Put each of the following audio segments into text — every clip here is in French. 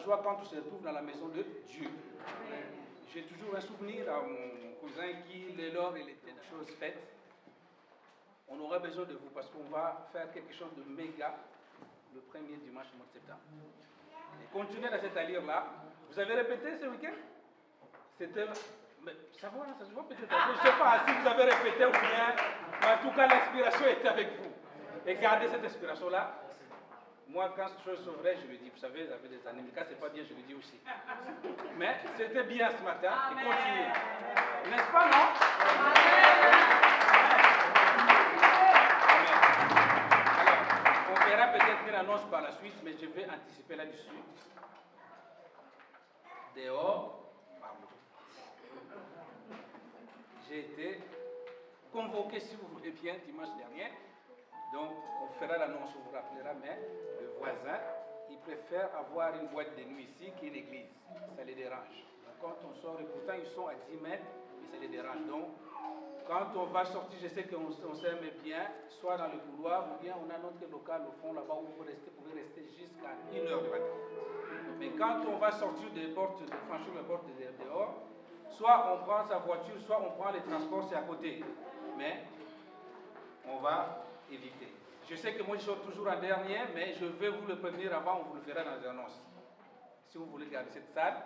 joie quand on se retrouve dans la maison de Dieu. J'ai toujours un souvenir à mon cousin qui, lors il était des choses faites, on aura besoin de vous parce qu'on va faire quelque chose de méga le premier dimanche du mois de septembre. Et continuez dans cette allure-là. Vous avez répété ce week-end? C'était... Mais ça se voit peut-être. Je ne sais pas si vous avez répété ou bien, mais en tout cas l'inspiration était avec vous. Et gardez cette inspiration-là. Moi, quand je suis vrai, je le dis. Vous savez, ça fait des années, mais quand c'est pas bien, je le dis aussi. Mais c'était bien ce matin. Et continuez. N'est-ce pas, non? Alors, on verra peut-être une annonce par la suite, mais je vais anticiper là-dessus. Dehors, pardon. J'ai été convoqué, si vous voulez bien, dimanche dernier. Donc, on fera l'annonce, on vous rappellera, mais le voisin, il préfère avoir une boîte de nuit ici qu'une église. Ça les dérange. Donc, quand on sort, et pourtant ils sont à 10 mètres, mais ça les dérange. Donc, quand on va sortir, je sais qu'on s'aime bien, soit dans le couloir, ou bien on a notre local au fond là-bas où vous pouvez rester jusqu'à 1h du matin. Mais quand on va sortir des portes, franchir les portes dehors, soit on prend sa voiture, soit on prend les transports, c'est à côté. Mais on va éviter. Je sais que moi je suis toujours en dernier, mais je vais vous le prévenir avant, on vous le fera dans les annonces. Si vous voulez garder cette salle,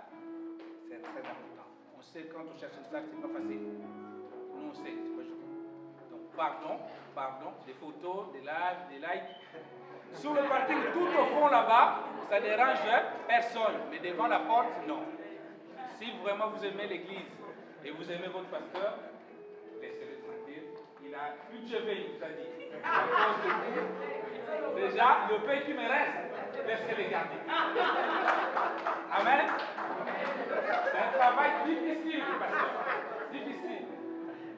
c'est très important. On sait quand on cherche une salle, c'est pas facile. Nous on sait, c'est pas juste. Donc pardon, des photos, des lives, des likes. Sur le parking, tout au fond là-bas, ça dérange personne, mais devant la porte, non. Si vraiment vous aimez l'église et vous aimez votre pasteur, laissez-le tranquille. Il a plus de cheveux, il vous a dit. À cause de vous. Déjà, le peu qui me reste, laissez-le garder. Amen. C'est un travail difficile, le pasteur. Difficile.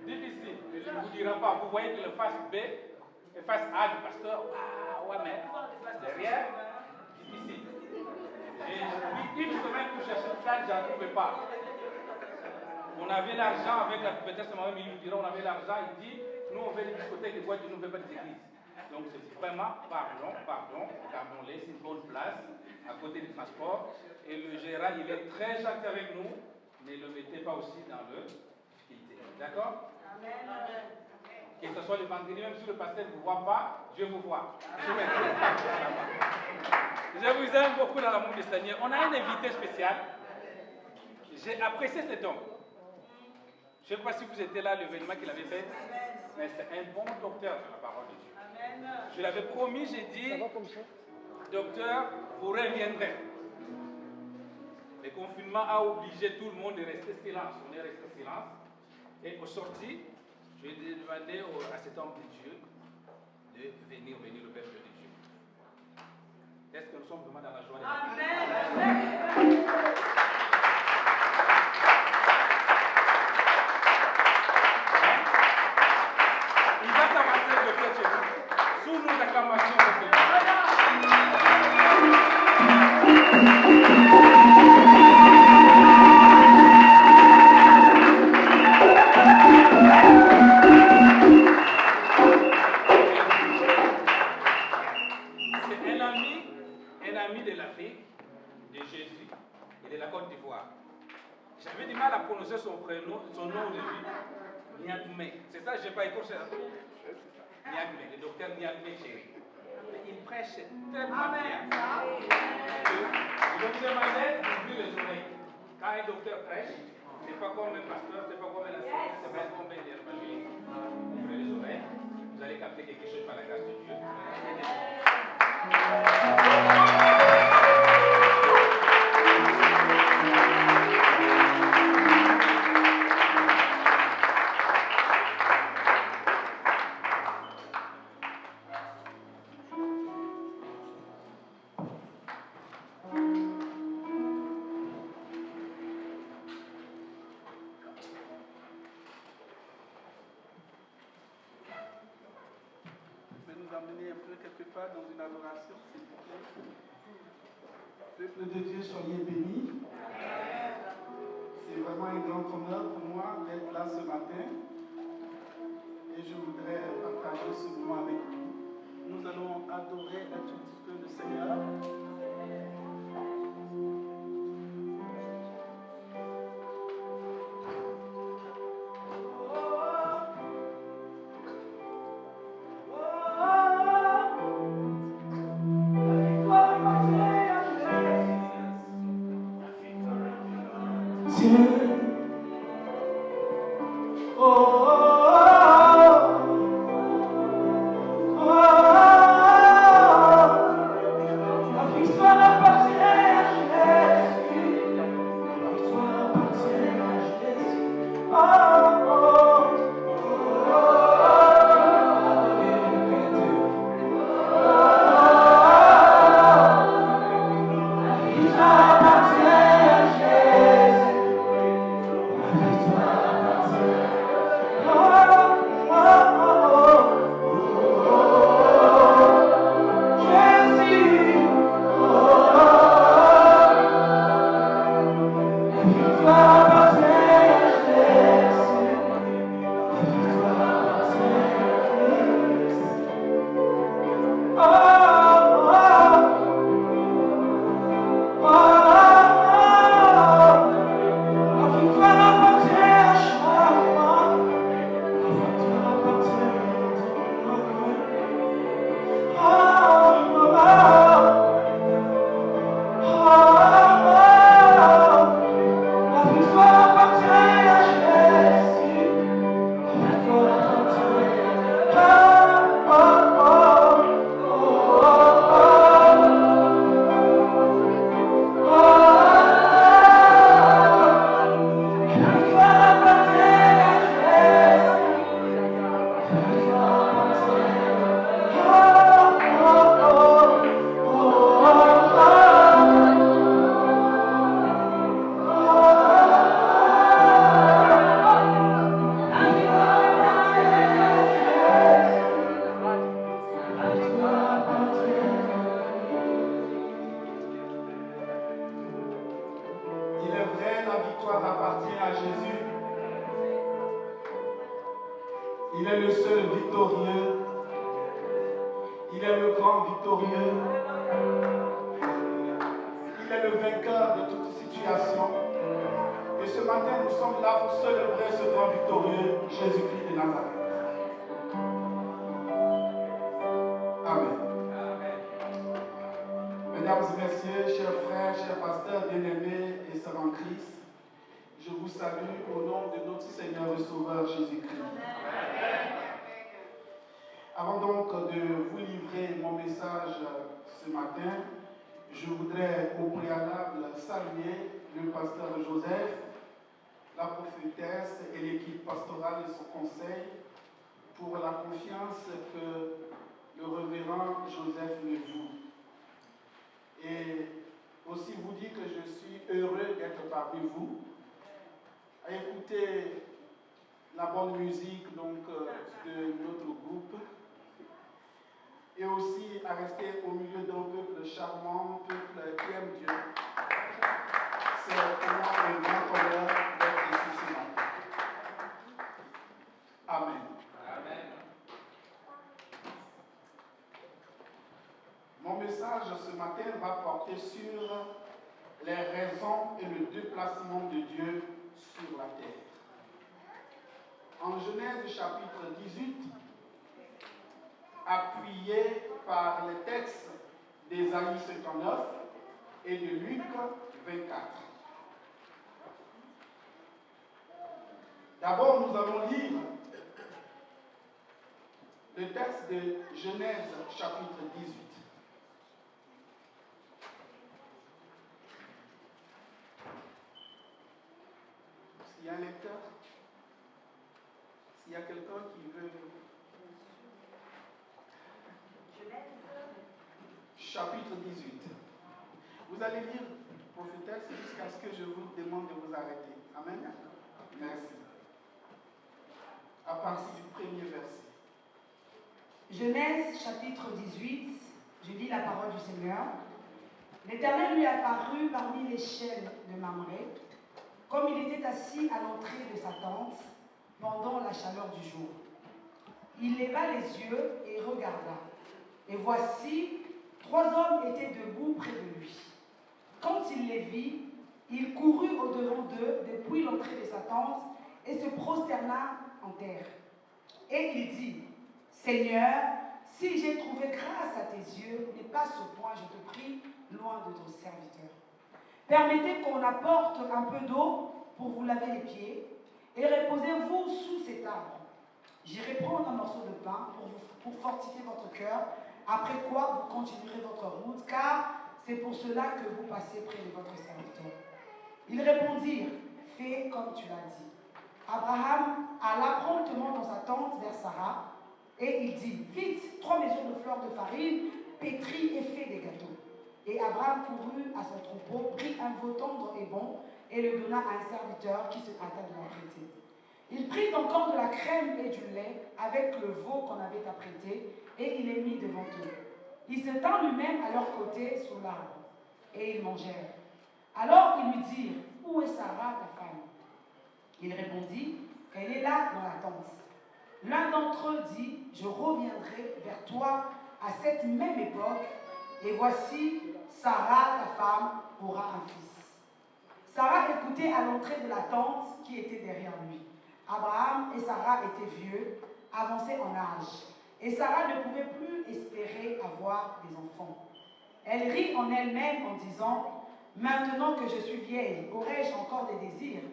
Difficile. Je ne vous dirai pas. Vous voyez que le face B et face A du pasteur, ouais, mais derrière, difficile. J'ai mis une semaine pour chercher ça, je n'en trouvais pas. On avait l'argent avec la peut-être moi-même, il nous dira, on avait l'argent, il dit, nous on fait des discothèques, des boîtes, nous on ne fait pas des églises. Donc c'est vraiment, gardons-les, c'est une bonne place, à côté du transport. Et le gérant, il est très gentil avec nous, ne le mettez pas aussi dans le difficulté. D'accord? Amen. Que ce soit le vendredi, même si le pasteur ne vous voit pas, Dieu vous voit. Je vous aime beaucoup dans l'amour du Seigneur. On a un invité spécial. J'ai apprécié cet homme. Je ne sais pas si vous étiez là, l'événement qu'il avait fait, mais c'est un bon docteur de la parole de Dieu. Je l'avais promis, j'ai dit, docteur, vous reviendrez. Le confinement a obligé tout le monde de rester silence. On est resté silence. Et au sorti, je lui ai demandé à cet homme de Dieu de venir le peuple de Dieu. Est-ce que nous sommes vraiment dans la joie de la Amen. Il va s'avancer le cœur chez vous. Sous nos acclamations de Dieu. J'avais du mal à prononcer son prénom, son nom au début. Niagme. C'est ça, je n'ai pas écorché. Niagme, le docteur Niagme Chéri. Il prêche tellement bien que je vous demandais d'ouvrir les oreilles. Quand un docteur prêche, ce n'est pas comme un pasteur, ce n'est pas comme un enseignant, ce n'est pas comme un évangéliste. Ouvrez les oreilles, vous allez capter quelque chose par la grâce de Dieu. Dans une adoration, s'il vous plaît. Peuple de Dieu, soyez bénis. C'est vraiment un grand honneur pour moi d'être là ce matin. Et je voudrais partager ce moment avec vous. Nous allons adorer un tout petit peu le Seigneur. Jésus. Il est le seul victorieux. Il est le grand victorieux. Il est le vainqueur de toute situation. Et ce matin, nous sommes là pour célébrer ce grand victorieux, Jésus-Christ de Nazareth. Amen. Mesdames et messieurs, chers frères, chers pasteurs, bien-aimés et sœurs en Christ, je vous salue au nom de notre Seigneur et Sauveur Jésus-Christ. Avant donc de vous livrer mon message ce matin, je voudrais au préalable saluer le pasteur Joseph, la prophétesse et l'équipe pastorale et son conseil pour la confiance que le révérend Joseph me voue. Et aussi vous dire que je suis heureux d'être parmi vous, à écouter la bonne musique donc, de notre groupe, et aussi à rester au milieu d'un peuple charmant, un peuple qui aime Dieu. C'est pour moi un grand honneur d'être ici ce matin. Amen. Amen. Mon message ce matin va porter sur les raisons et le déplacement de Dieu sur la terre. En Genèse chapitre 18, appuyé par les textes d'Ésaïe 59 et de Luc 24. D'abord, nous allons lire le texte de Genèse chapitre 18. S'il y a un lecteur, s'il y a quelqu'un qui veut... Chapitre 18. Vous allez lire, prophétesse, jusqu'à ce que je vous demande de vous arrêter. Amen. Merci. À partir du premier verset. Genèse chapitre 18, je lis la parole du Seigneur. L'Éternel lui apparut parmi les chênes de Mamré, comme il était assis à l'entrée de sa tente pendant la chaleur du jour. Il leva les yeux et regarda. Et voici, 3 hommes étaient debout près de lui. Quand il les vit, il courut au-devant d'eux depuis l'entrée de sa tente et se prosterna en terre. Et il dit, Seigneur, si j'ai trouvé grâce à tes yeux, n'aie pas ce point, je te prie, loin de ton serviteur. Permettez qu'on apporte un peu d'eau pour vous laver les pieds et reposez-vous sous cet arbre. J'irai prendre un morceau de pain pour fortifier votre cœur, après quoi vous continuerez votre route, car c'est pour cela que vous passez près de votre serviteur. Ils répondirent, fais comme tu l'as dit. Abraham alla promptement dans sa tente vers Sarah, et il dit, vite, 3 mesures de fleurs de farine, pétris et fais des gâteaux. Et Abraham courut à son troupeau, prit un veau tendre et bon, et le donna à un serviteur qui se hâta de l'apprêter. Il prit encore de la crème et du lait avec le veau qu'on avait apprêté, et il les mit devant eux. Il se tint lui-même à leur côté sous l'arbre, et ils mangèrent. Alors ils lui dirent, où est Sarah, ta femme? Il répondit, elle est là dans la tente. L'un d'entre eux dit, je reviendrai vers toi à cette même époque, et voici, Sarah, ta femme, aura un fils. Sarah écoutait à l'entrée de la tente qui était derrière lui. Abraham et Sarah étaient vieux, avancés en âge, et Sarah ne pouvait plus espérer avoir des enfants. Elle rit en elle-même en disant, maintenant que je suis vieille, aurai-je encore des désirs?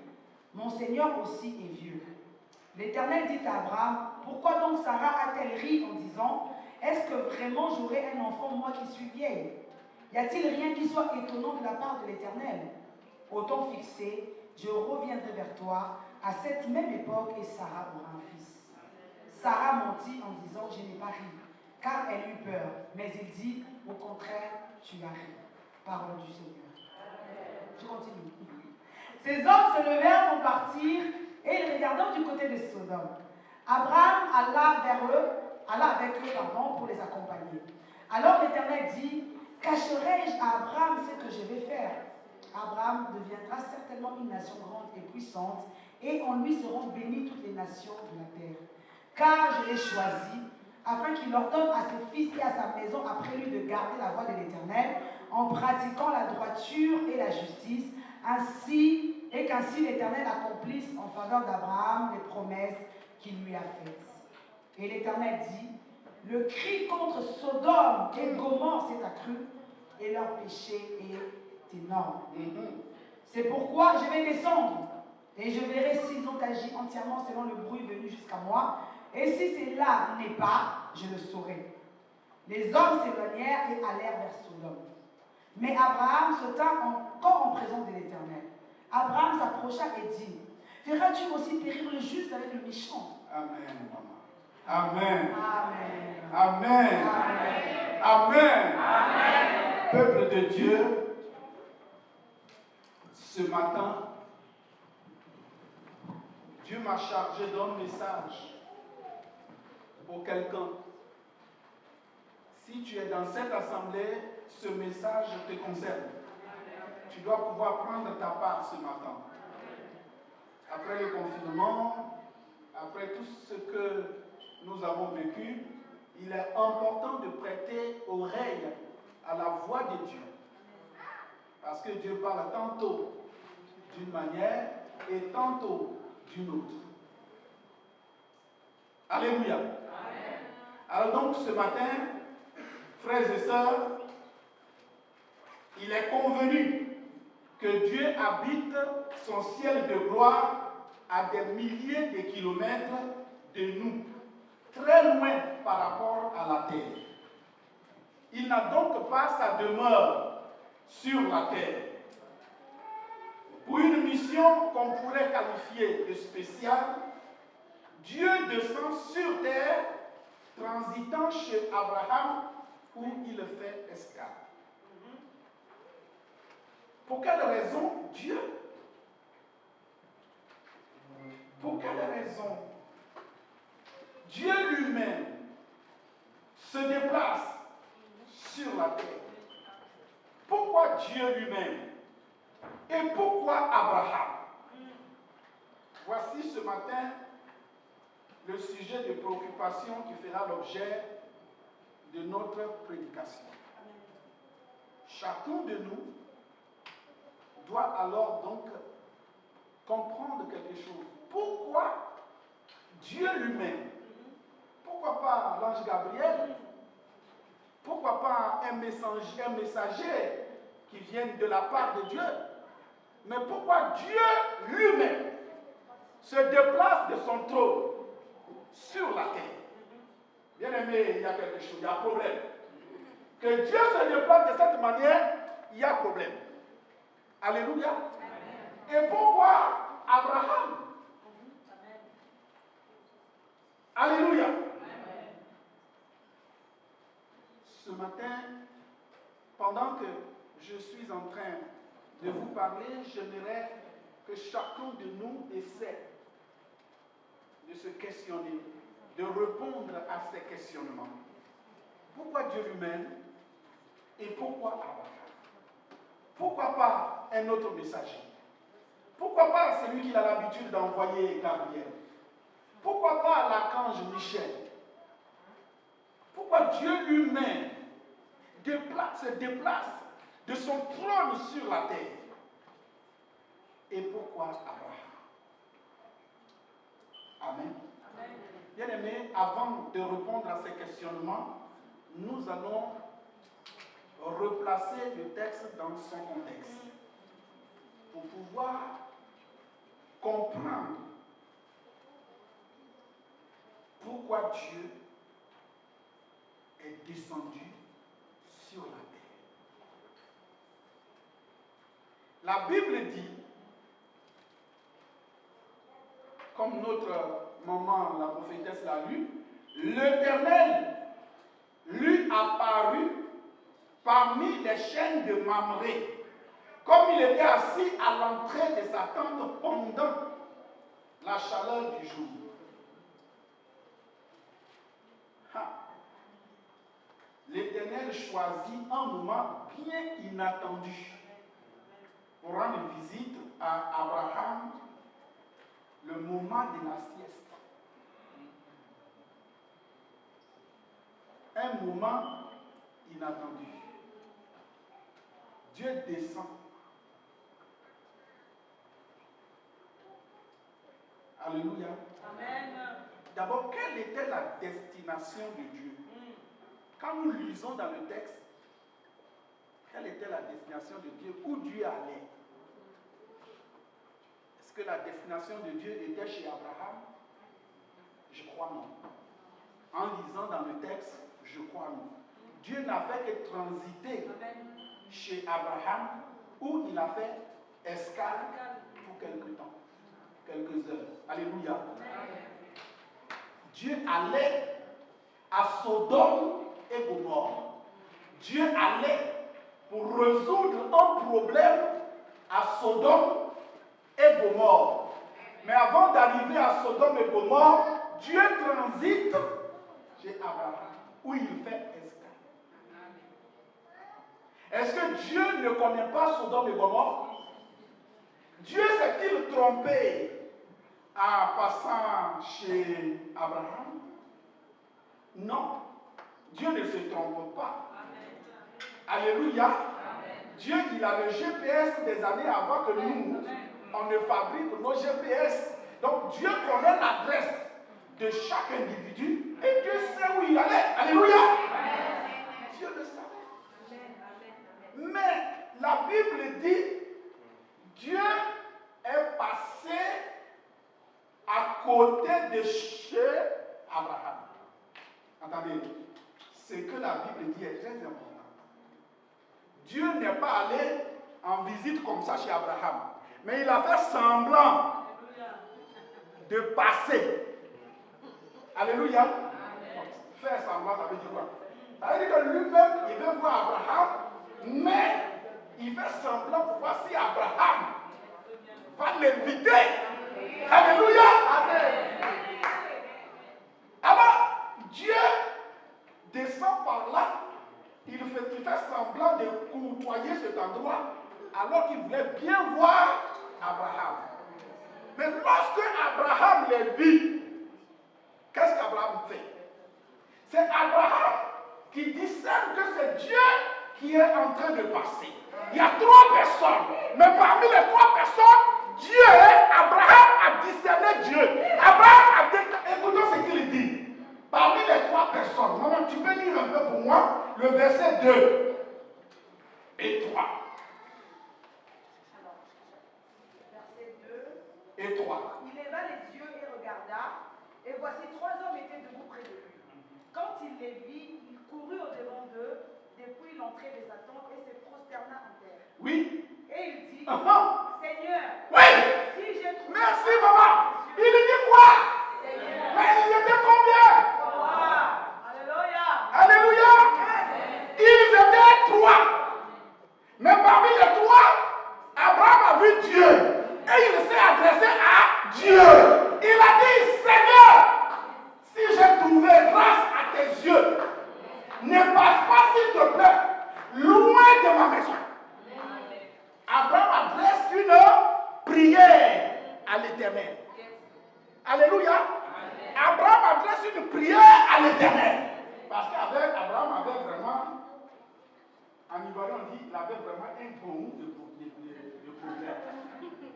Mon Seigneur aussi est vieux. L'Éternel dit à Abraham, pourquoi donc Sarah a-t-elle ri en disant, est-ce que vraiment j'aurai un enfant moi qui suis vieille? Y a-t-il rien qui soit étonnant de la part de l'Éternel? Au temps fixé, je reviendrai vers toi à cette même époque et Sarah aura un fils. Sarah mentit en disant, je n'ai pas ri, car elle eut peur. Mais il dit, au contraire, tu as ri. Parole du Seigneur. Je continue. Ces hommes se levèrent pour partir et ils regardèrent du côté de Sodome. Abraham alla avec eux pour les accompagner. Alors l'Éternel dit, cacherai-je à Abraham ce que je vais faire? Abraham deviendra certainement une nation grande et puissante, et en lui seront bénies toutes les nations de la terre. Car je l'ai choisi, afin qu'il ordonne à ses fils et à sa maison après lui de garder la voie de l'Éternel, en pratiquant la droiture et la justice, qu'ainsi l'Éternel accomplisse en faveur d'Abraham les promesses qu'il lui a faites. Et l'Éternel dit, le cri contre Sodome et Gomorrhe s'est accru, et leur péché est énorme. C'est pourquoi je vais descendre, et je verrai s'ils ont agi entièrement selon le bruit venu jusqu'à moi, et si cela n'est pas, je le saurai. Les hommes s'éloignèrent et allèrent vers Sodome. Mais Abraham se tint encore en présence de l'Éternel. Abraham s'approcha et dit, feras-tu aussi périr le juste avec le méchant? Amen, maman. Amen. Amen. Amen. Amen. Amen. Peuple de Dieu, ce matin, Dieu m'a chargé d'un message pour quelqu'un. Si tu es dans cette assemblée, ce message te concerne. Tu dois pouvoir prendre ta part ce matin. Après le confinement, après tout ce que nous avons vécu, il est important de prêter oreille à la voix de Dieu. Parce que Dieu parle tantôt d'une manière et tantôt d'une autre. Alléluia. Alors donc ce matin, frères et sœurs, il est convenu que Dieu habite son ciel de gloire à des milliers de kilomètres de nous, très loin par rapport à la terre. Il n'a donc pas sa demeure sur la terre. Pour une mission qu'on pourrait qualifier de spéciale, Dieu descend sur terre, transitant chez Abraham, où il fait escale. Pour quelle raison Dieu? Pour quelle raison Dieu lui-même se déplace sur la terre? Pourquoi Dieu lui-même? Et pourquoi Abraham? Voici ce matin le sujet de préoccupation qui fera l'objet de notre prédication. Chacun de nous doit alors donc comprendre quelque chose. Pourquoi Dieu lui-même? Pourquoi pas l'ange Gabriel? Pourquoi pas un messager qui vient de la part de Dieu? Mais pourquoi Dieu lui-même se déplace de son trône sur la terre? Bien aimé, il y a quelque chose, il y a un problème. Que Dieu se déplace de cette manière, il y a problème. Alléluia. Et pourquoi Abraham? Alléluia. Ce matin, pendant que je suis en train de vous parler, j'aimerais que chacun de nous essaie de se questionner, de répondre à ces questionnements. Pourquoi Dieu lui-même et pourquoi Abraham? Pourquoi pas un autre messager? Pourquoi pas celui qui a l'habitude d'envoyer Gabriel? Pourquoi pas l'archange Michel? Pourquoi Dieu lui-même se déplace de son trône sur la terre? Et pourquoi Abraham? Amen. Bien aimé, avant de répondre à ces questionnements, nous allons replacer le texte dans son contexte pour pouvoir comprendre pourquoi Dieu est descendu sur la terre. La Bible dit, comme notre maman, la prophétesse, l'a lu, l'Éternel lui apparut parmi les chaînes de Mamré, comme il était assis à l'entrée de sa tente pendant la chaleur du jour. L'Éternel choisit un moment bien inattendu pour rendre visite à Abraham le moment de la sieste. Un moment inattendu. Dieu descend. Alléluia. Amen. D'abord, quelle était la destination de Dieu? Quand nous lisons dans le texte, quelle était la destination de Dieu? Où Dieu allait? Est-ce que la destination de Dieu était chez Abraham? Je crois non. En lisant dans le texte, je crois non. Dieu n'a fait que transiter chez Abraham, où il a fait escale pour quelque temps, quelques heures. Alléluia. Dieu allait à Sodome et Gomorrhe. Dieu allait pour résoudre un problème à Sodome et Gomorrhe. Mais avant d'arriver à Sodome et Gomorrhe, Dieu transite chez Abraham, où il fait escale. Est-ce que Dieu ne connaît pas Sodome et Gomorrhe? Dieu s'est-il trompé en passant chez Abraham? Non. Dieu ne se trompe pas. Alléluia. Dieu, il a le GPS des années avant que nous, on ne fabrique nos GPS. Donc Dieu connaît l'adresse de chaque individu et Dieu sait où il allait. Alléluia. Dieu le savait. Mais la Bible dit, Dieu est passé à côté de chez Abraham. Attendez, ce que la Bible dit est très important. Dieu n'est pas allé en visite comme ça chez Abraham, mais il a fait semblant de passer. Alléluia. Faire semblant, ça veut dire quoi? Ça veut dire que lui-même, il veut voir Abraham, mais il fait semblant pour voir si Abraham va l'inviter. Alléluia. Alors, Dieu descend par là. Il fait semblant de courtoyer cet endroit alors qu'il voulait bien voir Abraham. Mais lorsque Abraham les vit, qu'est-ce qu'Abraham fait? C'est Abraham qui discerne que c'est Dieu qui est en train de passer. Il y a 3 personnes, mais parmi les 3 personnes, Dieu, Abraham a discerné Dieu. Abraham a dit, écoutons ce qu'il dit. Parmi les 3 personnes, maman, tu peux lire un peu pour moi le verset 2 et 3. Alors, verset 2 Et 3. Il leva les yeux et regarda, et voici 3 hommes étaient debout près de lui. Quand il les vit, il courut au-devant d'eux, depuis l'entrée de sa tente, et se prosterna en terre. Oui. Et il dit, Uh-huh. Seigneur, Oui. si j'ai trouvé... Merci, maman. Il dit quoi? Seigneur, Mais ils étaient combien? Alléluia. Alléluia. Ils étaient 3. Mais parmi les 3, Abraham a vu Dieu. Et il s'est adressé à Dieu. Il a dit, Seigneur, si j'ai trouvé grâce à tes yeux, ne passe pas, s'il te plaît, loin de ma maison. Abraham adresse une prière à l'Éternel. Alléluia. Abraham adresse une prière à l'Éternel. Parce qu'avec Abraham avait vraiment, en Ivoirien on dit, il avait vraiment un bon de problème.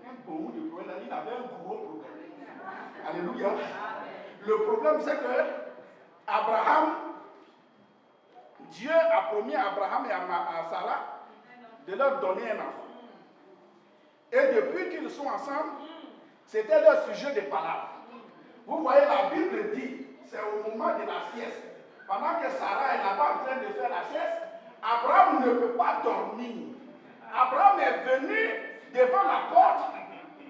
Un bon de problème, il avait un gros problème. Alléluia. Le problème c'est que Abraham, Dieu a promis à Abraham et à Sarah de leur donner un enfant. Et depuis qu'ils sont ensemble, c'était leur sujet de parole. Vous voyez, la Bible dit, c'est au moment de la sieste. Pendant que Sarah est là-bas en train de faire la sieste, Abraham ne peut pas dormir. Abraham est venu devant la porte,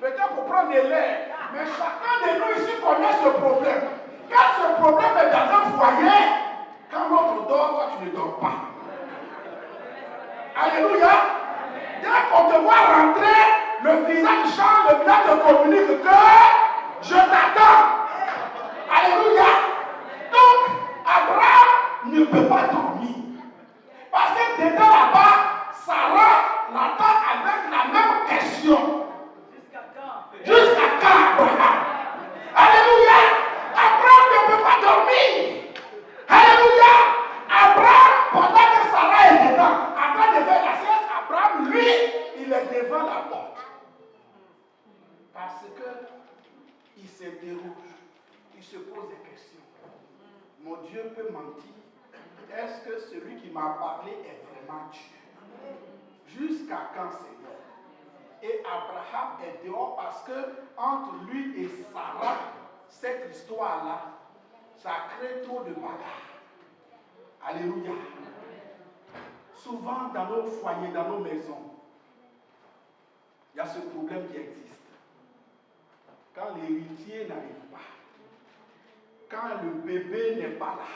peut-être pour prendre l'air. Mais chacun de nous ici connaît ce problème. Quand ce problème est dans un foyer, quand l'autre dort, toi tu ne dors pas. Alléluia. Dès qu'on te voit rentrer, le visage change, le visage te communique que je t'attends. Alléluia. Donc, Abraham ne peut pas dormir. Parce que dedans là-bas, Sarah l'attend avec la même mon Dieu peut mentir? Est-ce que celui qui m'a parlé est vraiment Dieu? Jusqu'à quand, Seigneur? Et Abraham est dehors parce que entre lui et Sarah, cette histoire-là, ça crée trop de bagarres. Alléluia. Souvent dans nos foyers, dans nos maisons, il y a ce problème qui existe. Quand l'héritier n'arrive pas, quand le bébé n'est pas là,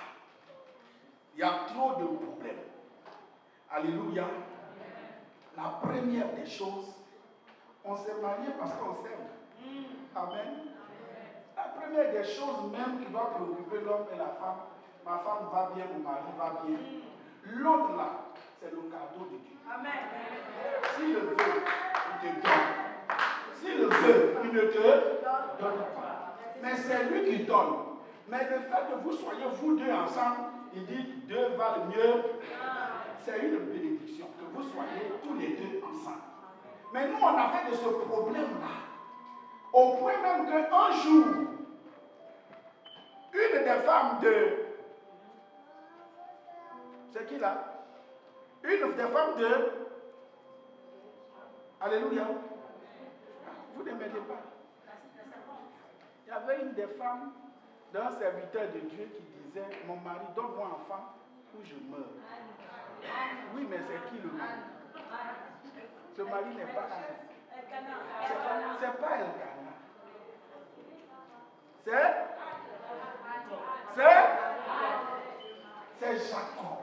il y a trop de problèmes. Alléluia. La première des choses, on s'est marié parce qu'on s'aime. Amen. La première des choses même qui doit préoccuper l'homme et la femme, ma femme va bien, mon mari va bien. L'autre là, c'est le cadeau de Dieu. Amen. S'il le veut, il te donne. S'il le veut, il ne te donne pas. Mais c'est lui qui donne. Mais le fait que vous soyez vous deux ensemble, il dit deux valent mieux. C'est une bénédiction que vous soyez tous les deux ensemble. Mais nous, on a fait de ce problème-là. Au point même qu'un jour, une des femmes de... C'est qui là? Une des femmes de... Alléluia. Vous ne m'aidez pas. Il y avait une des femmes d'un serviteur de Dieu qui disait, mon mari, donne-moi un enfant ou je meurs. Oui, mais c'est qui le mari? Ce mari n'est pas Elkanah. C'est pas Elkanah. C'est Jacob.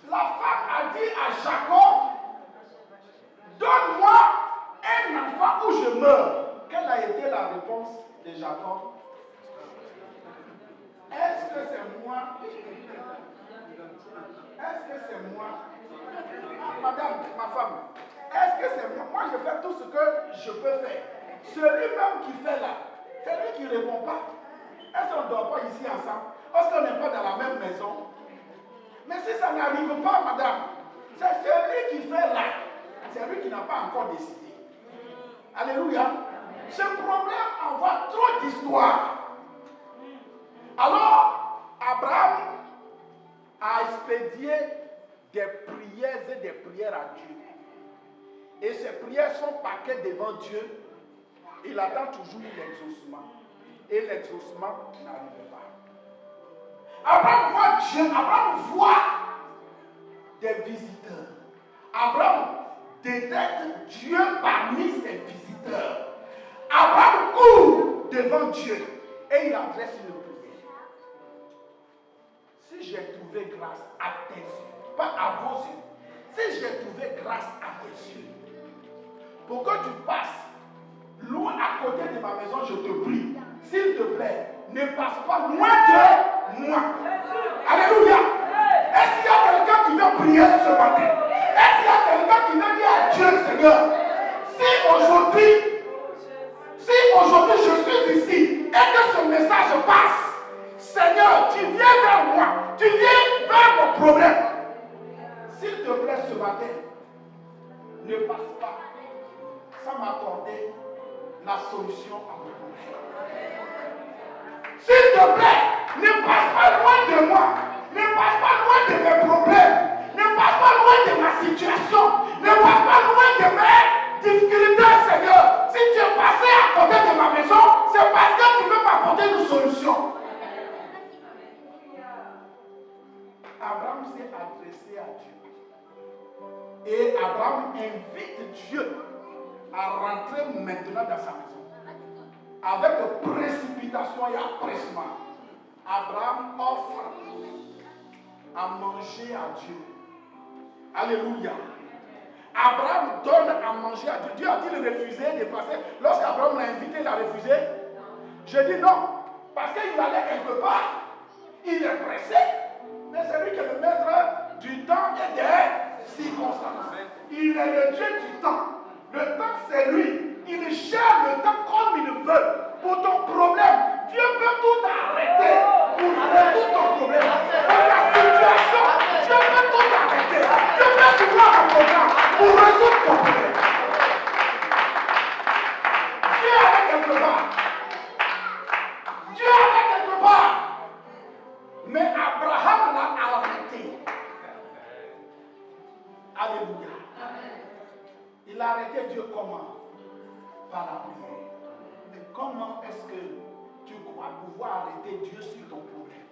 La femme a dit à Jacob, donne-moi un enfant ou je meurs. Quelle a été la réponse de Jacob? Est-ce que c'est moi? Est-ce que c'est moi? Madame, ma femme, est-ce que c'est moi? Moi, je fais tout ce que je peux faire. Celui-même qui fait là, c'est lui qui ne répond pas. Est-ce qu'on ne dort pas ici ensemble? Est-ce qu'on n'est pas dans la même maison? Mais si ça n'arrive pas, madame, c'est celui qui fait là. C'est lui qui n'a pas encore décidé. Alléluia. Ce problème envoie trop d'histoires. Alors, Abraham a expédié des prières et des prières à Dieu. Et ces prières sont paquées devant Dieu. Il attend toujours l'exaucement. Et l'exaucement n'arrive pas. Abraham voit Dieu, Abraham voit des visiteurs. Abraham détecte Dieu parmi ses visiteurs. Abraham court devant Dieu et il adresse une prière. Si j'ai trouvé grâce à tes yeux, pas à vos yeux, si j'ai trouvé grâce à tes yeux, pour que tu passes loin à côté de ma maison, je te prie, s'il te plaît, ne passe pas loin de moi. Alléluia. Est-ce qu'il y a quelqu'un qui veut prier ce matin? Est-ce qu'il y a quelqu'un qui veut dire à Dieu, Seigneur, si aujourd'hui je suis ici et que ce message passe, Seigneur, tu viens vers moi, tu viens vers mon problème. S'il te plaît ce matin, ne passe pas sans m'accorder la solution à mon problème. S'il te plaît, ne passe pas loin de moi. Ne passe pas loin de mes problèmes. Ne passe pas loin de ma situation. Ne passe pas loin de mes difficultés, Seigneur. Si tu es passé à côté de ma maison, c'est parce que tu veux m'apporter une solution. Abraham s'est adressé à Dieu. Et Abraham invite Dieu à rentrer maintenant dans sa maison. Avec précipitation et empressement, Abraham offre à manger à Dieu. Alléluia. Abraham donne à manger à Dieu. Dieu a-t-il refusé de passer? Lorsqu'Abraham l'a invité, il a refusé. Je dis non, parce qu'il allait quelque part. Il est pressé. Mais c'est lui qui est le maître du temps et des circonstances. Il est le Dieu du temps. Le temps, c'est lui. Il gère le temps comme il veut. Pour ton problème, Dieu peut tout arrêter pour résoudre ton problème. Pour ta situation, Dieu peut tout arrêter. Dieu peut trouver un programme pour résoudre ton problème. Dieu Dieu comment? Par la prière. Mais comment est-ce que tu crois pouvoir arrêter Dieu sur ton problème?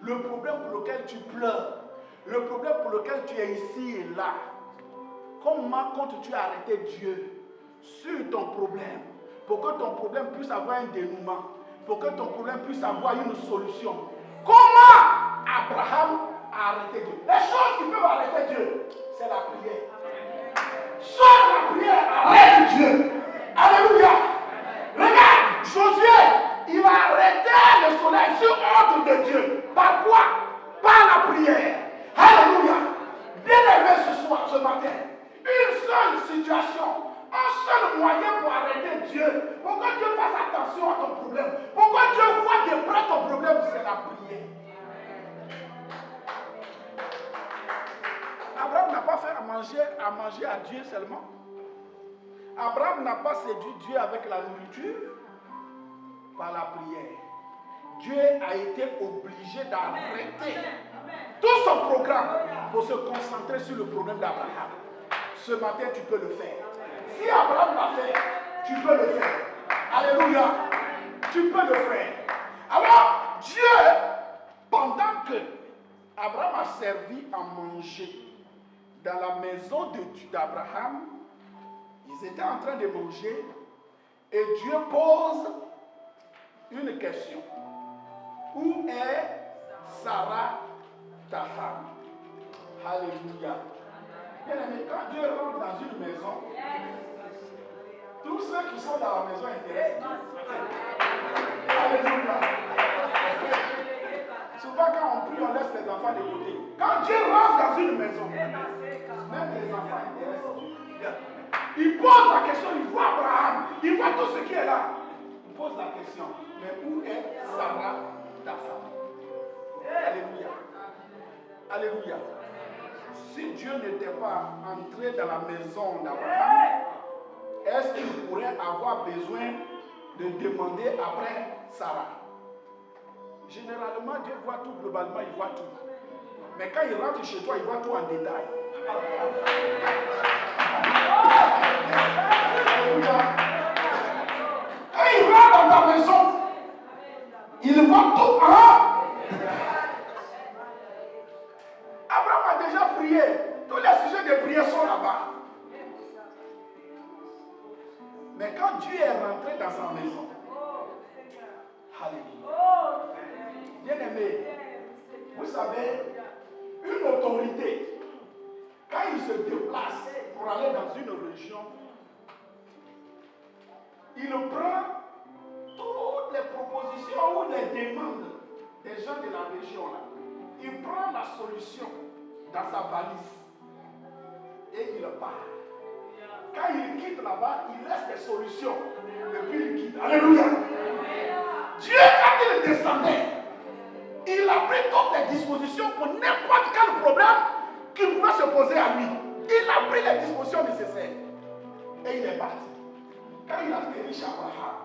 Le problème pour lequel tu pleures, le problème pour lequel tu es ici et là, comment comptes-tu arrêter Dieu sur ton problème pour que ton problème puisse avoir un dénouement, pour que ton problème puisse avoir une solution? Comment Abraham a arrêté Dieu? Les choses qui peuvent arrêter Dieu, c'est la prière. Seule la prière arrête Dieu. Alléluia. Regarde, Josué, il va arrêter le soleil sur ordre de Dieu. Par quoi? Par la prière. Alléluia. Bien-aimé ce matin, une seule situation, un seul moyen pour arrêter Dieu, pour que Dieu fasse attention à ton problème, pour que Dieu voit de près ton problème, c'est la prière. Abraham n'a pas fait à manger à Dieu seulement. Abraham n'a pas séduit Dieu avec la nourriture, par la prière. Dieu a été obligé d'arrêter tout son programme pour se concentrer sur le problème d'Abraham. Ce matin, tu peux le faire. Si Abraham l'a fait, tu peux le faire. Alléluia. Tu peux le faire. Alors, Dieu, pendant que Abraham a servi à manger dans la maison d'Abraham, ils étaient en train de manger et Dieu pose une question. Où est Sarah, ta femme? Alléluia. Bien aimé, quand Dieu rentre dans une maison, tous ceux qui sont dans la maison intéressent. Alléluia. Souvent quand on prie, on laisse les enfants de côté. Quand Dieu rentre dans une maison, même les enfants intéressent Dieu. Il pose la question, il voit Abraham, il voit tout ce qui est là. Il pose la question, mais où est Sarah, ta femme? Alléluia. Alléluia. Si Dieu n'était pas entré dans la maison d'Abraham, est-ce qu'il pourrait avoir besoin de demander après Sarah? Généralement, Dieu voit tout globalement, il voit tout. Mais quand il rentre chez toi, il voit tout en détail. Alléluia. Quand il rentre dans ta maison, il voit tout en. Abraham a déjà prié. Tous les sujets de prière sont là-bas. Mais quand Dieu est rentré dans sa maison, alléluia. Bien-aimé, vous savez, une autorité, quand il se déplace pour aller dans une région, il prend toutes les propositions ou les demandes des gens de la région là. Il prend la solution dans sa valise et il part. Quand il quitte là-bas, il laisse des solutions et puis il quitte. Alléluia. Dieu, quand il descendait, il a pris toutes les dispositions pour n'importe quel problème qui pouvait se poser à lui. Il a pris les dispositions nécessaires et il est parti. Quand il a atterri chez Abraham,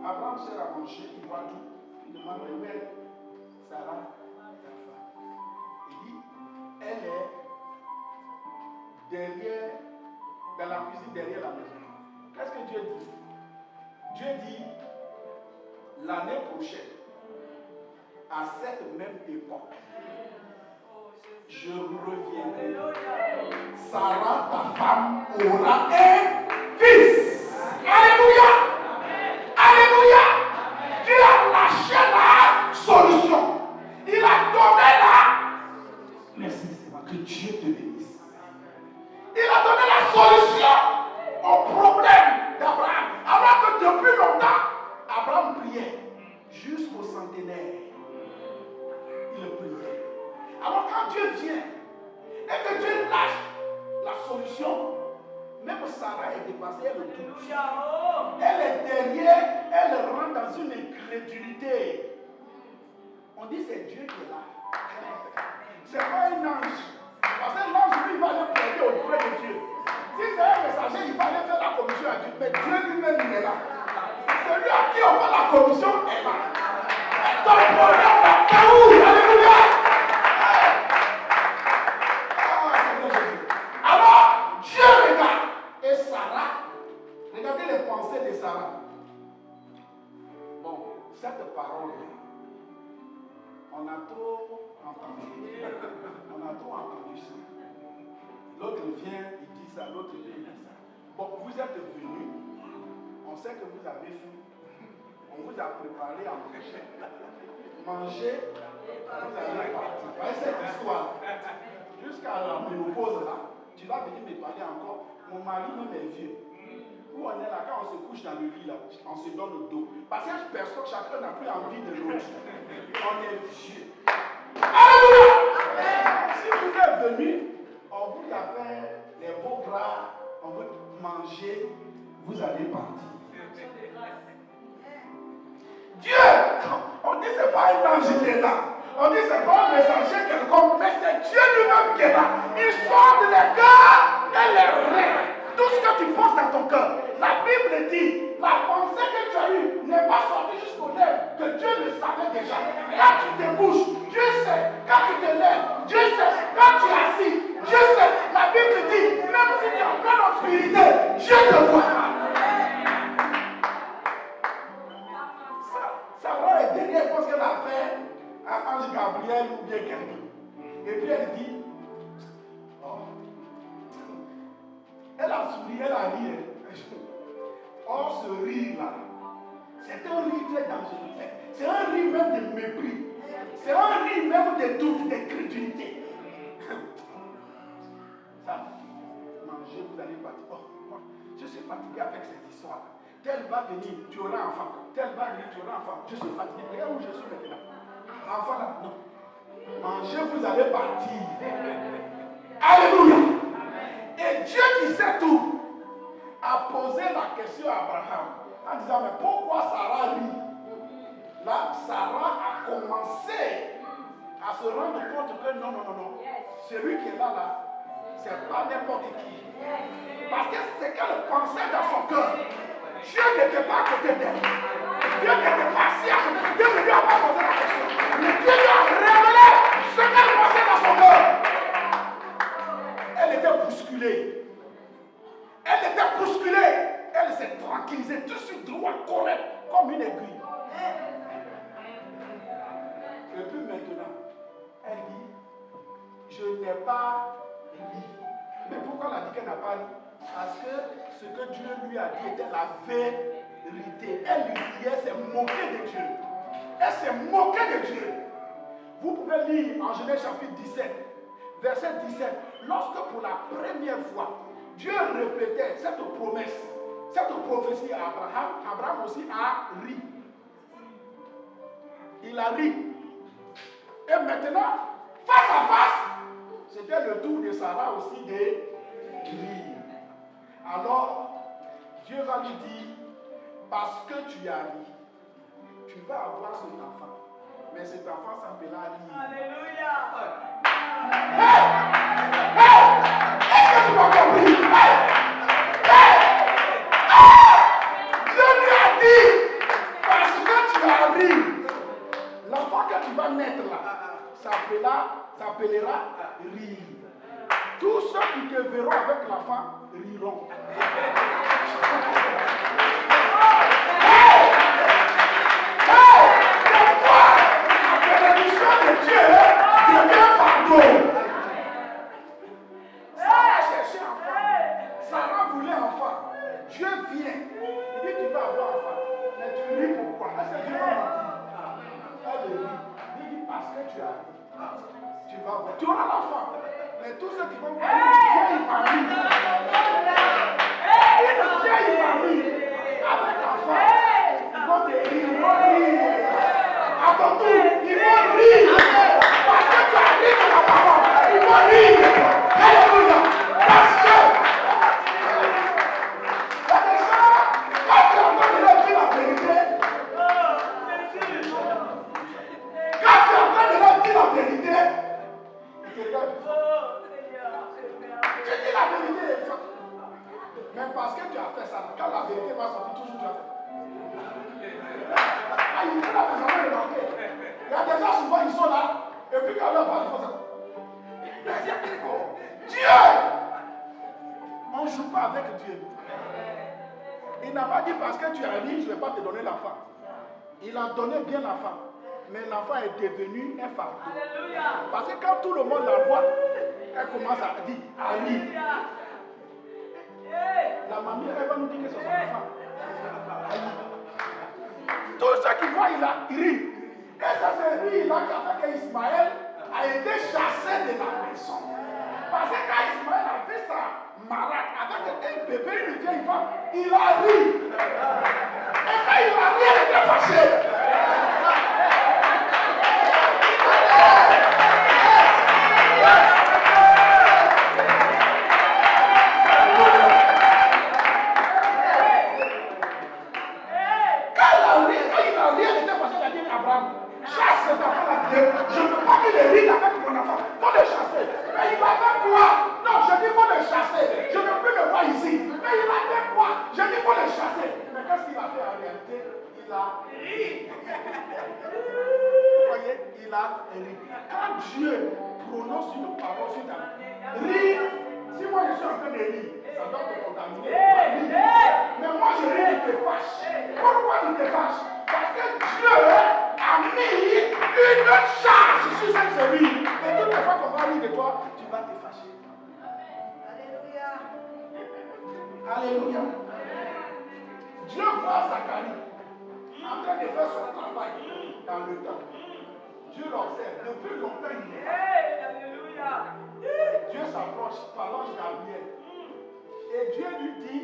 Abraham s'est rapproché, il voit tout. Il demande où est Sarah, ta femme. Il dit, elle est derrière, dans la cuisine derrière la maison. Qu'est-ce que Dieu dit? Dieu dit, l'année prochaine, à cette même époque, je reviendrai. Sarah, ta femme, aura un fils. Alléluia. Alléluia. Dieu a lâché la solution. Il a donné la. Merci Seigneur, que Dieu te bénisse. Il a donné la solution au problème d'Abraham. Alors que depuis longtemps, Abraham priait jusqu'au centenaire. Il priait. Alors quand Dieu vient et que Dieu lâche la solution, même Sarah est dépassée, elle doute. Elle est derrière, elle rentre dans une incrédulité. On dit c'est Dieu qui est là. C'est pas un ange. Parce que l'ange, lui, il va aller plaider auprès de Dieu. Si c'est un messager, il va aller faire la commission à Dieu. Mais Dieu lui-même, il est là. Celui à qui on fait la commission est là. Ton problème va faire où? Alléluia. Alors, Dieu regarde. Et parole. On a trop entendu. On a trop entendu ça. L'autre vient, il dit ça, l'autre vient, il dit ça. Bon, vous êtes venus, on sait que vous avez faim. On vous a préparé à manger. Manger, vous allez partir. Voyez cette histoire. Jusqu'à la ménopause là, tu vas venir me parler encore. Mon mari même est vieux. Où on est là, quand on se couche dans le lit là, on se donne le dos. Parce que personne, chacun n'a plus envie de l'autre. On est vieux. Alléluia! Si vous êtes venus, on vous a fait les veaux gras, on veut manger, vous allez partir. Dieu, on dit c'est pas un ange qui est là. On dit c'est pas un messager quelconque, mais c'est Dieu lui-même qui est là. Il sonde les cœurs et les reins. Tout ce que tu penses dans ton cœur. La Bible dit, la pensée que tu as eue n'est pas sortie jusqu'aux lèvres, que Dieu le savait déjà. Quand tu te bouges, Dieu sait. Quand tu te lèves, Dieu sait. Quand tu es assis, Dieu sait. La Bible dit, même si tu es en pleine obscurité, Dieu te voit. Sarah est derrière parce qu'elle a fait un ange Gabriel ou bien quelqu'un. Et puis elle dit, oh. Elle a souri, elle a ri. Or, ce rire-là, c'est un rire très dangereux. C'est un rire même de mépris. C'est un rire même de doute, d'incrédulité. Ça, manger, vous allez partir. Oh, je suis fatigué avec cette histoire. Tel va venir, tu auras enfant. Tel va venir, tu auras enfant. Je suis fatigué. Regarde où je suis maintenant. Enfant là, non. Mangez, vous allez partir. Alléluia. Et Dieu qui sait tout a posé la question à Abraham en disant, mais pourquoi Sarah rit? Là, Sarah a commencé à se rendre compte que non. Celui qui est là, c'est pas n'importe qui. Parce que c'est qu'elle pensait dans son cœur. Dieu n'était pas à côté d'elle. Dieu n'était pas assis à côté d'elle. Dieu ne lui a pas posé la question. Mais Dieu lui a révélé ce qu'elle pensait dans son cœur. Elle était bousculée. Elle était bousculée. Elle s'est tranquillisée tout de suite, droit, correct, comme une aiguille. Et puis maintenant, elle dit, je n'ai pas ri. Mais pourquoi elle a dit qu'elle n'a pas ri? Parce que ce que Dieu lui a dit était la vérité. Elle riait, s'est moquée de Dieu. Elle s'est moquée de Dieu. Vous pouvez lire en Genèse chapitre 17, verset 17. Lorsque pour la première fois, Dieu répétait cette promesse, cette prophétie à Abraham, Abraham aussi a ri. Il a ri. Et maintenant, face à face, c'était le tour de Sarah aussi de rire. Alors, Dieu va lui dire, parce que tu as ri, tu vas avoir cet enfant. Mais cet enfant s'appellera rire. Alléluia. Est-ce que tu m'as compris? Dieu lui a dit, parce que tu as ri, l'enfant que tu vas naître là, s'appellera rire. Tous ceux qui te verront avec l'enfant riront. La bénédiction de Dieu devient fardeau. Sarah cherchait enfant. Sarah voulait enfant. Dieu vient. Il dit tu vas avoir enfant. Mais tu ris pourquoi? Est-ce que Dieu va mentir? Elle rit. Il dit parce que tu as ri. Tu vas avoir. Tu auras l'enfant. Mais tous ceux qui vont voir, Dieu il va rire. Dieu il va rire. Avec l'enfant, ils vont te rire. Ils vont rire. À ton tour, ils vont rire. Parce que tu as ri de la parole. Ils vont rire. Alléluia. Parce que il y a des gens, quand tu es en train de leur dire la vérité, quand tu es en train de leur dire la vérité, ils te regardent. Tu dis la vérité. Mais parce que tu as fait ça, quand la vérité va sortir, toujours tu as fait. Ah, il est là, vous avez remarqué. Il y a des gens souvent, ils sont là, et puis quand leur parle, ils font ça. Dieu! On ne joue pas avec Dieu. Il n'a pas dit parce que tu as ri, je ne vais pas te donner l'enfant. Il a donné bien la femme. Mais l'enfant est devenu un fardeau. Parce que quand tout le monde la voit, elle commence à dire, à rire. La mamie, elle va nous dire que c'est son enfant. Tout ce qu'il voit, il rit. Et ça, c'est lui-là qui a fait qu'Ismaël a été chassé de la maison. Parce que quand Ismaël a fait sa marade avec un bébé, une vieille femme, il a ri. Et quand il a ri, elle était fâchée. Chasse cet enfant-là. Je ne veux pas qu'il ride avec mon enfant. Il faut le chasser. Mais il va faire quoi? Non, je dis il faut le chasser. Je ne veux plus le voir ici. Mais il va faire quoi? Je dis il faut le chasser. Mais qu'est-ce qu'il a fait en réalité? Il a ri. Vous voyez? Il a ri. Quand Dieu prononce une parole sur ta vie, rire. Si moi je suis en train de rire, ça doit te contaminer. Mais moi je ris, tu te fâches. Pourquoi tu te fâches? Parce que Dieu a mis une charge sur cette série. Et toutes les fois qu'on va rire de toi, tu vas te fâcher. Alléluia. Alléluia. Dieu voit Zacharie en train de faire son travail dans le temps. Dieu l'observe. Depuis longtemps, il est là. Alléluia. Dieu s'approche par l'ange Gabriel. Et Dieu lui dit,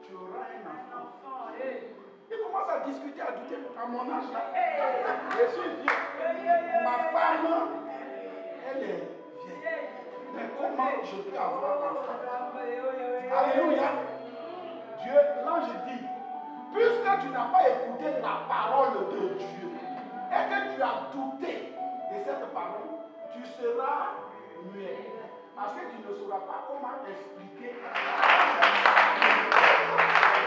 tu auras un enfant. Il commence à discuter, à douter. À mon âge là, je suis vieux. Ma femme, elle est vieille. Mais comment je peux avoir un enfant? Alléluia. Dieu, l'ange dit, puisque tu n'as pas écouté la parole de Dieu et que tu as douté de cette parole, tu seras muet. Parce que tu ne sauras pas comment expliquer.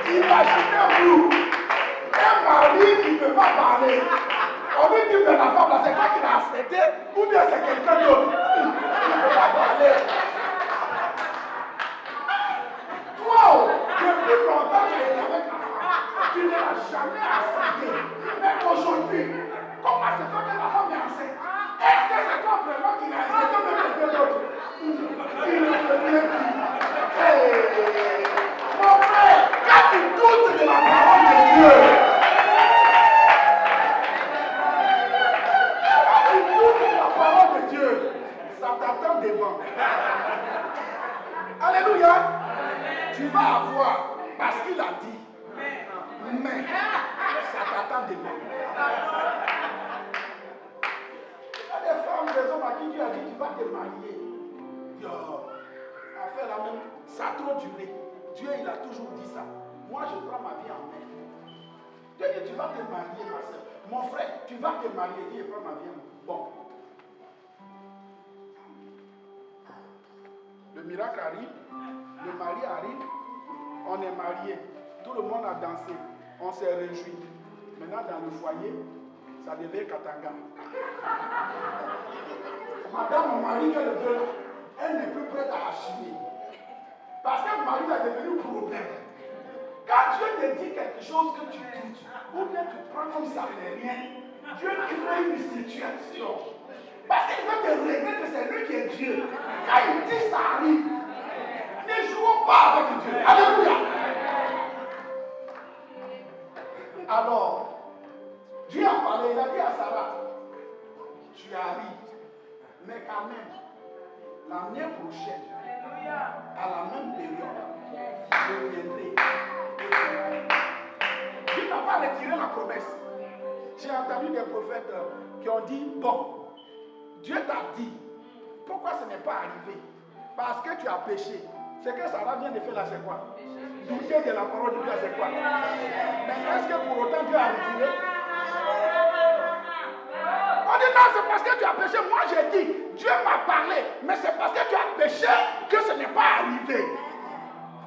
Imaginez-vous un mari qui ne peut pas parler. On lui dit que la femme là, c'est toi qui l'as accepté ou bien c'est quelqu'un d'autre. Il ne peut pas parler. Wow! Depuis longtemps, tu es avec la femme. Tu ne l'as jamais accepté. Mais aujourd'hui, comment c'est toi que la femme est enceinte? Est-ce que c'est toi vraiment qui l'as accepté ou bien quelqu'un d'autre? Il ne peut rien dire. Mon frère, quand tu doutes de la parole de Dieu, quand tu doutes de la parole de Dieu, ça t'attend devant. Alléluia. Tu vas avoir, parce qu'il a dit, mais ça t'attend devant. Il y a des femmes, des hommes à qui Dieu a dit, tu vas te marier. En fait, la même, ça a trop duré. Dieu, il a toujours dit ça. Moi, je prends ma vie en main. Dieu dit, tu vas te marier, ma soeur. Mon frère, tu vas te marier. Dis, je prends ma vie en main. Bon. Le miracle arrive. Le mari arrive. On est mariés. Tout le monde a dansé. On s'est réjoui. Maintenant, dans le foyer, ça devient Katanga. Madame, mon mari, qui est le veut là, elle n'est plus prête à assumer. Parce que le mari est devenu problème. Quand Dieu te dit quelque chose que tu doutes, ou bien tu prends comme ça fait rien, Dieu crée une situation. Parce qu'il veut te régler que c'est lui qui est Dieu. Quand il dit ça arrive, ne jouons pas avec Dieu. Alléluia. Alors, Dieu a parlé, il a dit à Sarah, tu arrives, mais quand même, l'année prochaine, à la même période, je viendrai. Dieu n'a pas retiré la promesse. J'ai entendu des prophètes qui ont dit, bon, Dieu t'a dit, pourquoi ce n'est pas arrivé? Parce que tu as péché. Ce que Sarah vient de faire là, c'est quoi? Douter de la parole de Dieu, c'est quoi? Mais est-ce que pour autant Dieu a retiré? On dit non, c'est parce que tu as péché. Moi j'ai dit, Dieu m'a parlé, mais c'est parce que tu as péché que ce n'est pas arrivé.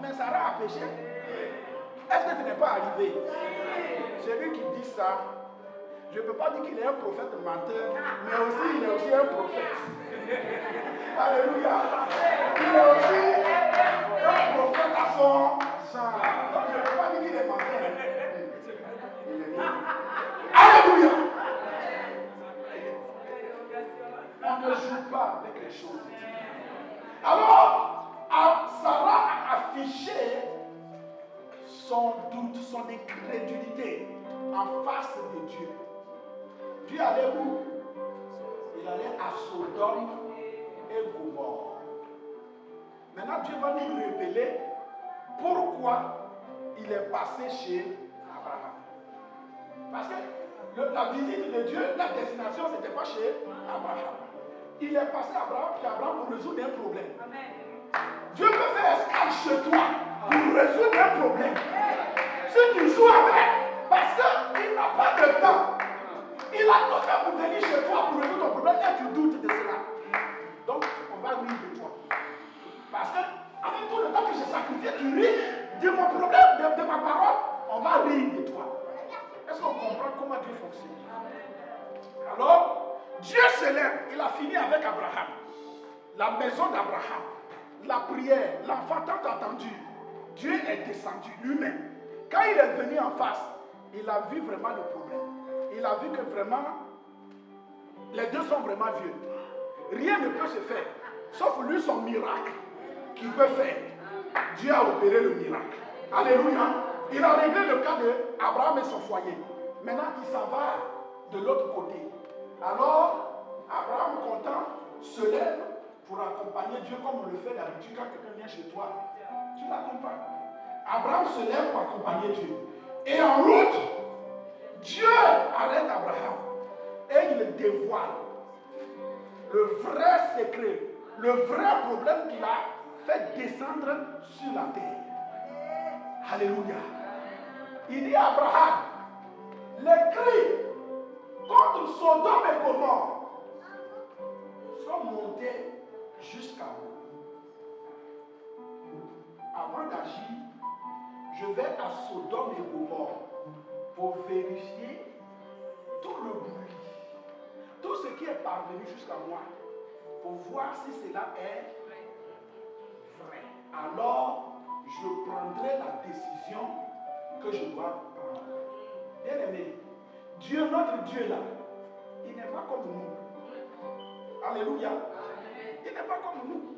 Mais Sarah a péché. Est-ce que ce n'est pas arrivé? Celui qui dit ça, je ne peux pas dire qu'il est un prophète menteur, mais aussi il est aussi un prophète. Alléluia. Il est aussi un prophète à son genre. Donc je ne peux pas dire qu'il est menteur. pas avec les choses de Dieu. Alors, Sarah a affiché son doute, son incrédulité en face de Dieu. Dieu allait où? Il allait à Sodome et Gomorrhe. Maintenant, Dieu va nous révéler pourquoi il est passé chez Abraham. Parce que la visite de Dieu, la destination, ce n'était pas chez Abraham. Il est passé à Abraham pour résoudre un problème. Dieu peut faire escale chez toi pour résoudre un problème. Si tu joues avec, parce qu'il n'a pas de temps, il a tout fait pour venir chez toi pour résoudre ton problème et tu doutes de cela. Donc, on va rire de toi. Parce que, avec tout le temps que j'ai sacrifié, tu ris de mon problème, de ma parole, on va rire de toi. Est-ce qu'on comprend comment Dieu fonctionne? Alors, Dieu se lève, il a fini avec Abraham. La maison d'Abraham, la prière, l'enfant tant attendu. Dieu est descendu lui-même. Quand il est venu en face, il a vu vraiment le problème. Il a vu que vraiment, les deux sont vraiment vieux. Rien ne peut se faire, sauf lui son miracle qu'il peut faire. Dieu a opéré le miracle. Alléluia. Il a réglé le cas d'Abraham et son foyer. Maintenant, il s'en va de l'autre côté. Alors, Abraham, content, se lève pour accompagner Dieu comme on le fait d'habitude quand quelqu'un vient chez toi. Tu l'accompagnes. Abraham se lève pour accompagner Dieu. Et en route, Dieu arrête Abraham et il dévoile le vrai secret, le vrai problème qu'il a fait descendre sur la terre. Alléluia. Il dit à Abraham, les cris contre Sodome et Gomorrhe sont montés jusqu'à moi. Avant d'agir, je vais à Sodome et Gomorrhe pour vérifier tout le bruit, tout ce qui est parvenu jusqu'à moi, pour voir si cela est vrai. Alors, je prendrai la décision que je dois prendre. Bien aimé, Dieu, notre Dieu là, il n'est pas comme nous. Alléluia. Il n'est pas comme nous.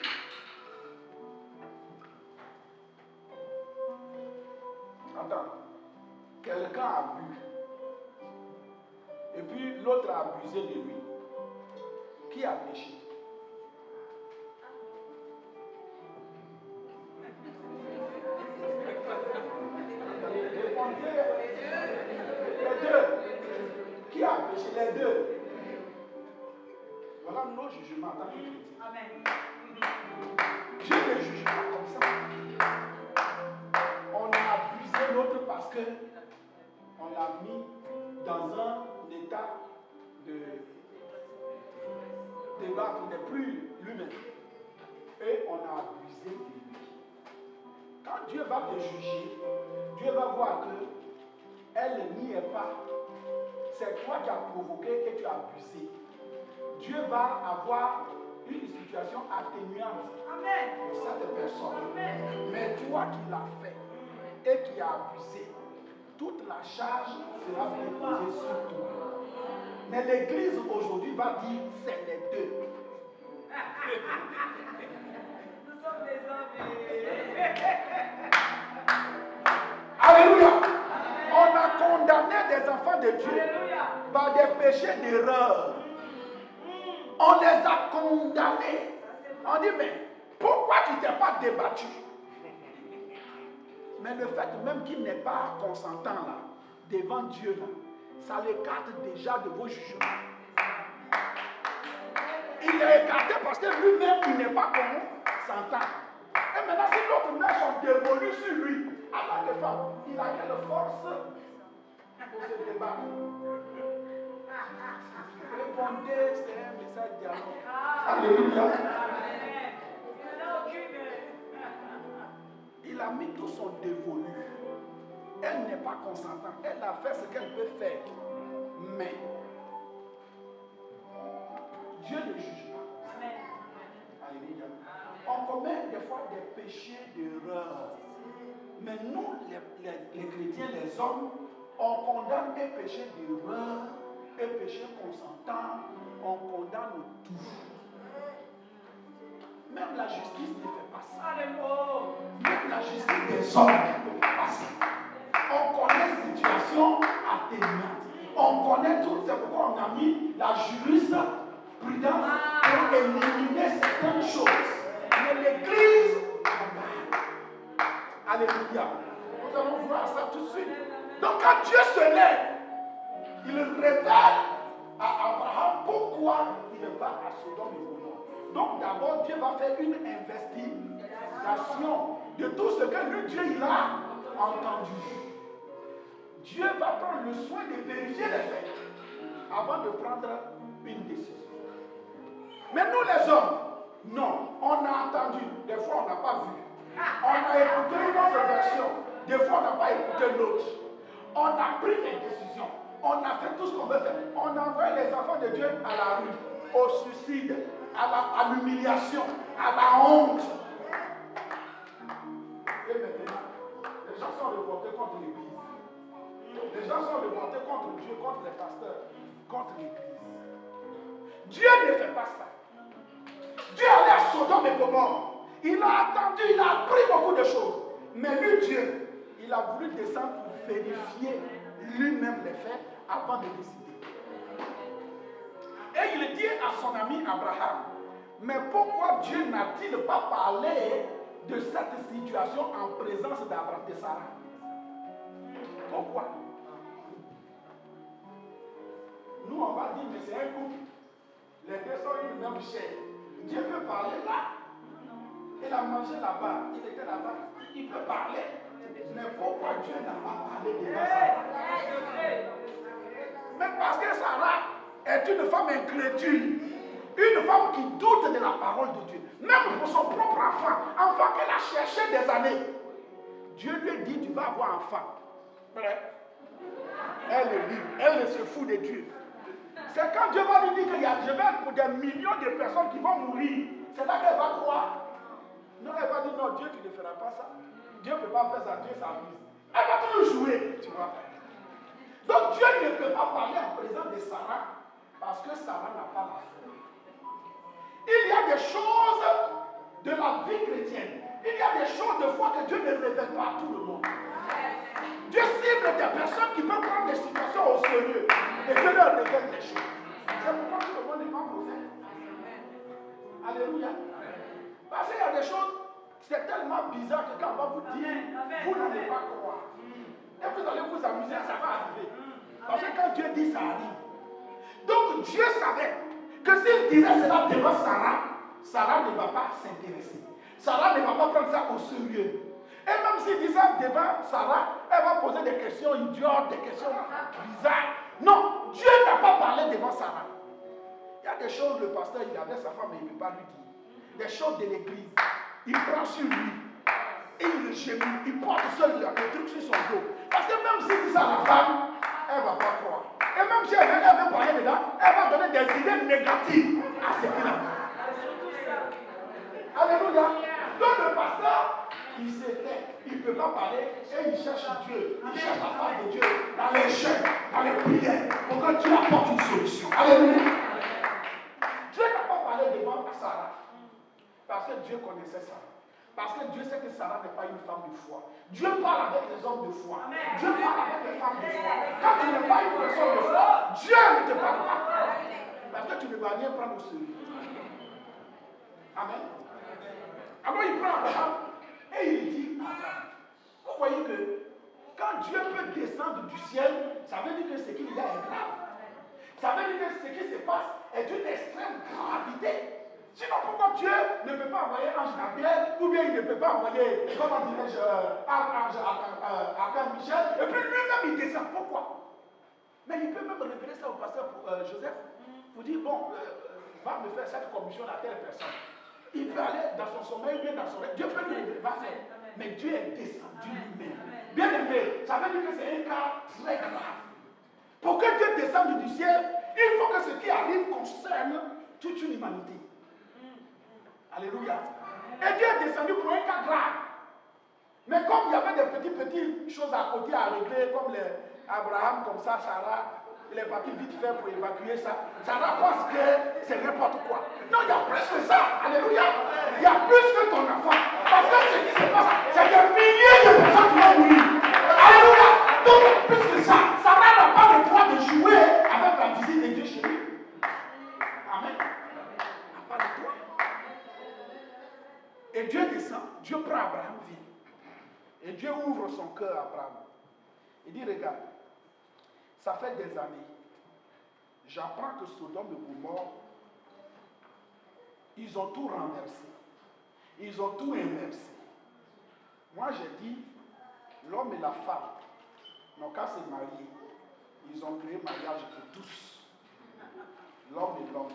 Attends, quelqu'un a bu. Et puis l'autre a abusé de lui. Qui a péché? Répondez. Les deux. Qui a péché? Les deux. Voilà nos jugements en tant que chrétiens. Amen. Dieu ne juge pas comme ça. On a abusé l'autre parce que on l'a mis dans un état de débat qui n'est plus lui-même. Et on a abusé de lui. Quand Dieu va te juger, Dieu va voir que elle n'y est pas. C'est toi qui as provoqué et tu as abusé. Dieu va avoir une situation atténuante pour cette personne. Amen. Mais toi qui l'as fait et qui as abusé, toute la charge sera déposée sur toi. Mais l'Église aujourd'hui va dire c'est les deux. Nous sommes des hommes. Alléluia. On a condamné des enfants de Dieu par des péchés d'erreur. On les a condamnés. On dit, mais pourquoi tu ne t'es pas débattu? Mais le fait même qu'il n'est pas consentant là, devant Dieu là, ça l'écarte déjà de vos jugements. Il est écarté parce que lui-même, il n'est pas consentant. Et maintenant, si l'autre mère sont dévolus sur lui, en tant que femme, il a quelle force pour se débattre? Répondez, c'est un message dialogue. Alléluia. Il a mis tout son dévolu. Elle n'est pas consentante. Elle a fait ce qu'elle peut faire. Mais Dieu ne juge pas. Alléluia. On commet des fois des péchés d'erreur. Mais nous, les chrétiens, les hommes, on condamne un péché d'erreur, un péché consentant, on condamne tout. Même la justice ne fait pas ça. Même la justice des hommes ne fait pas ça. On connaît situation atténuante. On connaît tout. C'est pourquoi on a mis la jurisprudence pour éliminer certaines choses. Mais l'Église en parle. Alléluia. Nous allons voir ça tout de suite. Donc quand Dieu se lève, il révèle à Abraham pourquoi il va à Sodome et Gomorrhe. Donc d'abord, Dieu va faire une investigation de tout ce que lui, Dieu, il a entendu. Dieu va prendre le soin de vérifier les faits avant de prendre une décision. Mais nous les hommes, non, on a entendu, des fois on n'a pas vu. On a écouté une autre version, des fois on n'a pas écouté l'autre. On a pris des décisions, on a fait tout ce qu'on veut faire. On a envoyé les enfants de Dieu à la rue, au suicide, à l'humiliation, à la honte. Et maintenant, les gens sont révoltés contre l'Église. Les gens sont révoltés contre Dieu, contre les pasteurs, contre l'Église. Dieu ne fait pas ça. Dieu allait à Sodome et Gomorrhe. Il a attendu, il a appris beaucoup de choses. Mais lui, Dieu, il a voulu descendre pour vérifier lui-même les faits avant de décider. Et il dit à son ami Abraham, mais pourquoi Dieu n'a-t-il pas parlé de cette situation en présence d'Abraham et Sarah? Pourquoi? Nous, on va dire, mais c'est un couple. Les deux sont une même chair. Dieu peut parler là. Il a mangé là-bas. Il était là-bas. Il peut parler. Mais pourquoi Dieu n'a pas parlé devant Sarah? Mais parce que Sarah est une femme incrédule. Une femme qui doute de la parole de Dieu. Même pour son propre enfant qu'elle a cherché des années. Dieu lui dit, tu vas avoir un enfant. Prêt? Elle est libre. Elle se fout de Dieu. C'est quand Dieu va lui dire qu'il y a pour des millions de personnes qui vont mourir. C'est là qu'elle va croire. Non, elle va dire non, Dieu, tu ne feras pas ça. Dieu ne peut pas faire ça, Dieu s'amuse. Elle va toujours jouer, tu vois. Donc Dieu ne peut pas parler en présence de Sarah parce que Sarah n'a pas la foi. Il y a des choses de la vie chrétienne. Il y a des choses de foi que Dieu ne révèle pas à tout le monde. Dieu cible des personnes qui peuvent prendre des situations au sérieux et Dieu leur révèle des choses. C'est pourquoi tout le monde n'est pas prophète. Alléluia. Parce qu'il y a des choses, c'est tellement bizarre que quand on va vous dire, vous n'allez pas croire. Et vous allez vous amuser, ça va arriver. Parce que quand Dieu dit, ça arrive. Donc Dieu savait que s'il disait cela devant Sarah, Sarah ne va pas s'intéresser. Sarah ne va pas prendre ça au sérieux. Et même s'il dit ça devant Sarah, elle va poser des questions idiotes, des questions bizarres. Non, Dieu n'a pas parlé devant Sarah. Il y a des choses, le pasteur, il avait sa femme, mais il ne peut pas lui dire. Des choses de l'église. Il prend sur lui. Et il le gémit. Il porte seul le truc sur son dos. Parce que même s'il dit ça à la femme, elle ne va pas croire. Et même si elle veut parler dedans, elle va donner des idées négatives à ce qu'il a dit. Alléluia. Donc le pasteur, il s'était, il ne peut pas parler et il cherche Dieu. Il cherche la face de Dieu dans les jeûnes, dans les prières, pour que Dieu apporte une solution. Alléluia. Dieu n'a pas parlé devant Sarah. Parce que Dieu connaissait Sarah. Parce que Dieu sait que Sarah n'est pas une femme de foi. Dieu parle avec les hommes de foi. Dieu parle avec les femmes de foi. Quand tu n'es pas une personne de foi, Dieu ne te parle pas. Parce que tu ne vas rien prendre au sérieux. Amen. Alors il prend Abraham et il dit à Abraham. Vous voyez que quand Dieu peut descendre du ciel, ça veut dire que ce qu'il y a est grave. Ça veut dire que ce qui se passe est d'une extrême gravité. Sinon, pourquoi Dieu ne peut pas envoyer Ange Gabriel, ou bien il ne peut pas envoyer, comment dirais-je, Archange Michel, et puis lui-même il descend. Pourquoi? Mais il peut même révéler ça au pasteur Joseph, pour dire, bon, va me faire cette commission à telle personne. Il peut aller dans son sommeil, bien dans son rêve. Dieu peut lui révéler, va faire. Mais Dieu est descendu lui-même. Bien aimé, ça veut dire que c'est un cas très grave. Pour que Dieu descende du ciel, il faut que ce qui arrive concerne toute une humanité. Alléluia. Et Dieu est descendu pour un cas grave. Mais comme il y avait des petites choses à côté à régler, comme les Abraham, comme ça, Sarah, Il est parti vite fait pour évacuer ça. Sarah pense que c'est n'importe quoi. Non, il y a plus que ça. Alléluia. Il y a plus que ton enfant. Parce que ce qui se passe, c'est des milliers de personnes qui vont mourir. Alléluia. Donc, plus que ça, Sarah n'a pas le droit de jouer avec la visite de Dieu chez lui. Amen. Elle n'a pas le droit. Et Dieu descend. Dieu prend Abraham, vient. Et Dieu ouvre son cœur à Abraham. Il dit, regarde, ça fait des années. J'apprends que Sodome et Gomorrhe, ils ont tout renversé. Ils ont tout inversé. Moi, j'ai dit, l'homme et la femme n'ont qu'à se marier. Ils ont créé mariage pour tous. L'homme et l'homme,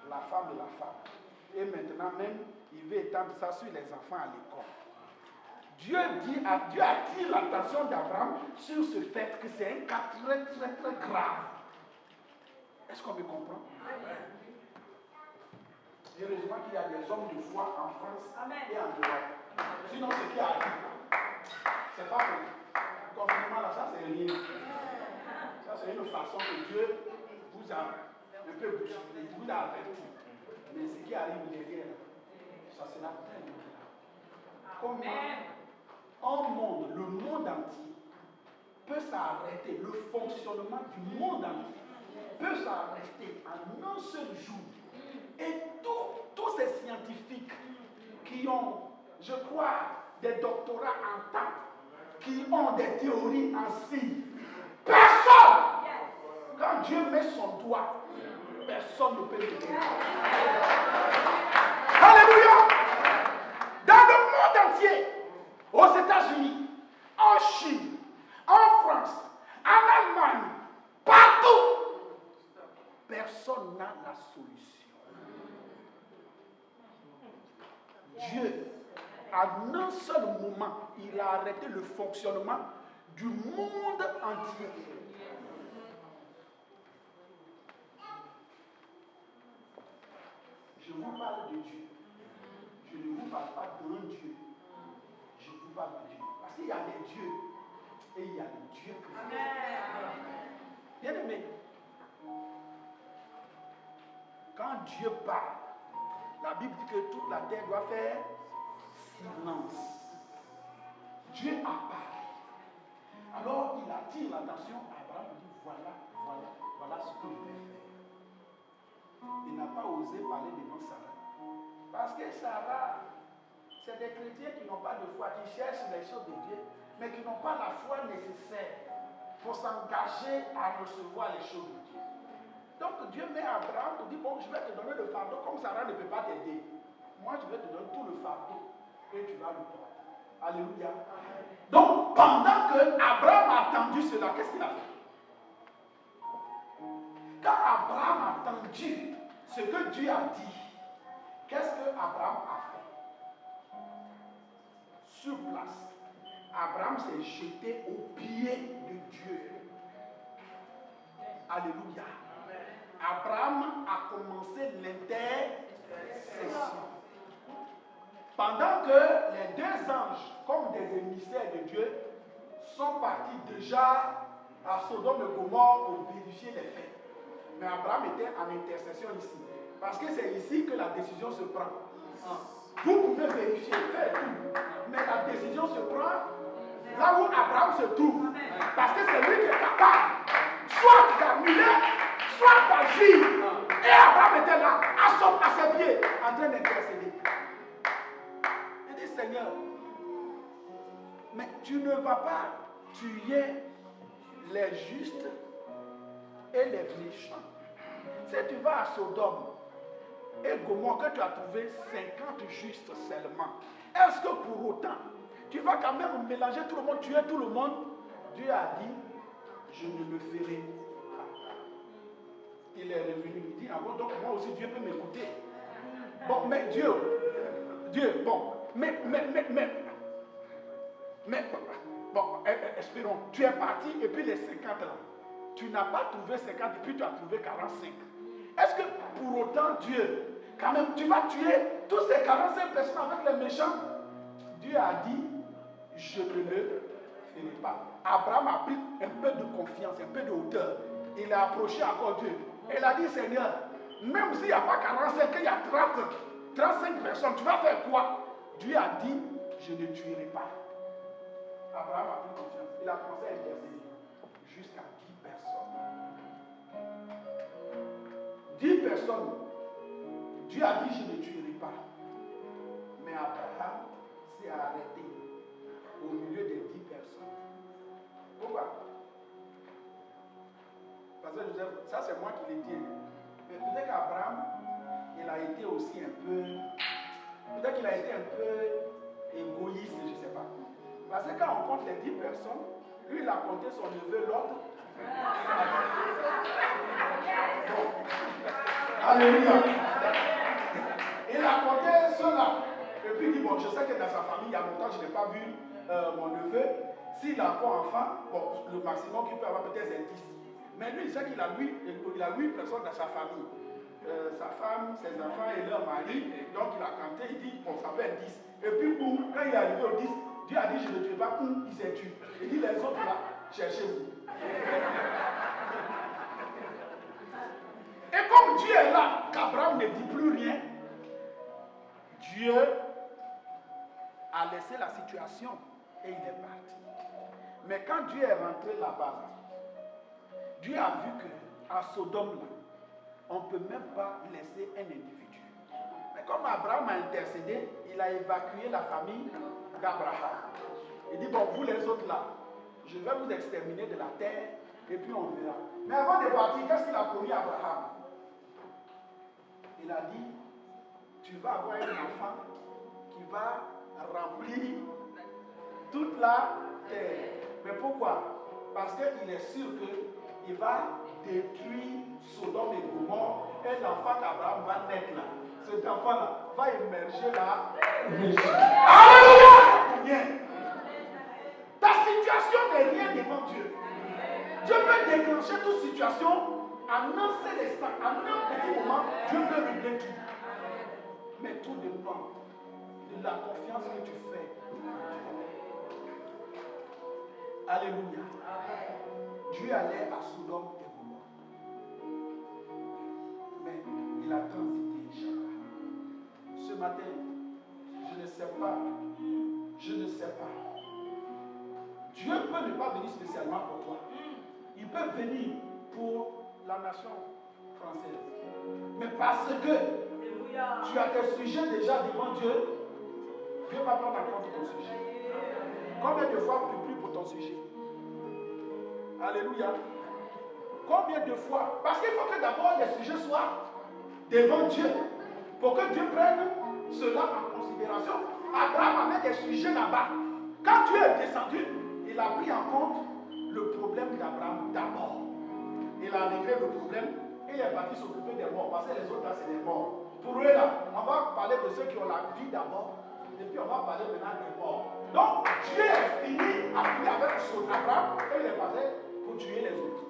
la femme et la femme. Et maintenant même, il veut étendre ça sur les enfants à l'école. Dieu attire l'attention d'Abraham sur ce fait que c'est un cas très, très, très grave. Est-ce qu'on me comprend? Heureusement qu'il y a des hommes de foi en France et en Europe. Sinon, ce qui arrive, c'est pas bon. Confinement là, ça c'est rien. Ça c'est une façon que Dieu vous a un peu bousculé, vous a averti. Mais ce qui arrive derrière, ça sera très grave. Comment un monde, le monde entier, peut s'arrêter, le fonctionnement du monde entier peut s'arrêter en un seul jour. Et tous ces scientifiques qui ont, je crois, des doctorats en temps, qui ont des théories en signe, personne, quand Dieu met son doigt, personne ne peut le dire. Alléluia! Dans le monde entier, aux États-Unis, en Chine, en France, en Allemagne, partout, personne n'a la solution. Dieu, en un seul moment, il a arrêté le fonctionnement du monde entier. Je vous parle de Dieu. Je ne vous parle pas d'un Dieu. Je vous parle de Dieu. Parce qu'il y a des dieux et il y a le Dieu que bien aimé, quand Dieu parle, la Bible dit que toute la terre doit faire silence. Dieu a parlé. Alors il attire l'attention à Abraham et dit voilà ce que je vais faire. Il n'a pas osé parler devant Sarah. Parce que Sarah, c'est des chrétiens qui n'ont pas de foi, qui cherchent les choses de Dieu, mais qui n'ont pas la foi nécessaire pour s'engager à recevoir les choses de Dieu. Donc Dieu met Abraham pour dire, bon, je vais te donner le fardeau, comme Sarah ne peut pas t'aider. Moi, je vais te donner tout le fardeau et tu vas le porter. Alléluia. Donc, pendant que Abraham a attendu cela, qu'est-ce qu'il a fait? Quand Abraham a entendu ce que Dieu a dit, qu'est-ce que Abraham a fait? Sur place, Abraham s'est jeté aux pieds de Dieu. Alléluia. Abraham a commencé l'intercession. Pendant que les deux anges, comme des émissaires de Dieu, sont partis déjà à Sodome et Gomorrhe pour vérifier les faits. Mais Abraham était en intercession ici. Parce que c'est ici que la décision se prend. Vous pouvez vérifier, faire tout. Mais la décision se prend là où Abraham se trouve. Parce que c'est lui qui est capable soit d'annuler, soit d'agir. Et Abraham était là, à ses pieds, en train d'intercéder. Il dit, Seigneur, mais tu ne vas pas tuer les justes et les méchants. Si tu vas à Sodome et Gomorrhe, que tu as trouvé 50 justes seulement, est-ce que pour autant, tu vas quand même mélanger tout le monde, tuer tout le monde? Dieu a dit, je ne le ferai pas. Il est revenu, il dit, ah bon, donc moi aussi Dieu peut m'écouter. Bon, mais Dieu, bon, mais, bon, espérons, tu es parti et puis les 50 là, tu n'as pas trouvé 50 et puis tu as trouvé 45. Est-ce que pour autant Dieu, quand même, tu vas tuer tous ces 45 personnes avec les méchants? Dieu a dit, je ne le ferai pas. Abraham a pris un peu de confiance, un peu de hauteur. il a approché encore Dieu. Il a dit, Seigneur, même s'il n'y a pas 45, il y a 35 personnes, tu vas faire quoi? Dieu a dit, je ne tuerai pas. Abraham a pris confiance. Il a commencé à intercéder jusqu'à 10 personnes. 10 personnes. Dieu a dit, je ne tuerai pas. Mais Abraham s'est arrêté au milieu des 10 personnes. Pourquoi? Parce que Joseph, ça c'est moi qui l'ai dit. Mais peut-être qu'Abraham, il a été aussi un peu. Peut-être qu'il a été un peu égoïste, je ne sais pas. Parce que quand on compte les 10 personnes, lui il a compté son neveu, l'autre. Alléluia. Il a compté ceux-là. Et puis il dit, bon, je sais que dans sa famille, il y a longtemps, je n'ai pas vu mon neveu. S'il n'a pas enfant, bon, le maximum qu'il peut avoir peut-être c'est 10. Mais lui, il sait qu'il a 8 personnes dans sa famille. Sa femme, ses enfants et leur mari. Donc il a compté, il dit, bon, ça peut être 10. Et puis, boum, quand il est arrivé au 10, Dieu a dit, je ne tue pas, il s'est tué. Il dit, les autres là, cherchez-vous. Et comme Dieu est là, qu'Abraham ne dit plus rien, Dieu a laissé la situation et il est parti. Mais quand Dieu est rentré là-bas, Dieu a vu qu'à Sodome, là, on ne peut même pas laisser un individu. Mais comme Abraham a intercédé, il a évacué la famille d'Abraham. Il dit, bon, vous les autres là, je vais vous exterminer de la terre et puis on verra. Mais avant de partir, qu'est-ce qu'il a promis à Abraham? Il a dit, tu vas avoir un enfant qui va remplir toute la terre. Mais pourquoi? Parce qu'il est sûr qu'il va détruire Sodome et Gomorrhe et l'enfant qu'Abraham va naître là. Cet enfant-là va émerger là. Alléluia! Ta situation n'est rien devant Dieu. Dieu peut déclencher toute situation en un seul instant, en un petit moment, Dieu peut régler tout. Mais tout dépend de la confiance que tu fais. Alléluia. Dieu allait à Sodome et Gomorrhe. Mais il a transité Abraham. Ce matin, je ne sais pas. Je ne sais pas. Dieu peut ne pas venir spécialement pour toi. Il peut venir pour la nation française. Mais parce que tu as tes sujets déjà devant Dieu, Dieu va prendre en compte ton sujet. Combien de fois tu pries pour ton sujet? Alléluia. Combien de fois? Parce qu'il faut que d'abord les sujets soient devant Dieu pour que Dieu prenne cela en considération. Abraham avait des sujets là-bas. Quand Dieu est descendu, il a pris en compte le problème d'Abraham d'abord. Il a réglé le problème et il est parti s'occuper des morts. Parce que les autres là, c'est des morts. Pour eux là, on va parler de ceux qui ont la vie d'abord. Et puis on va parler maintenant des morts. Donc Dieu est fini avec son Abraham et il est passé pour tuer les autres.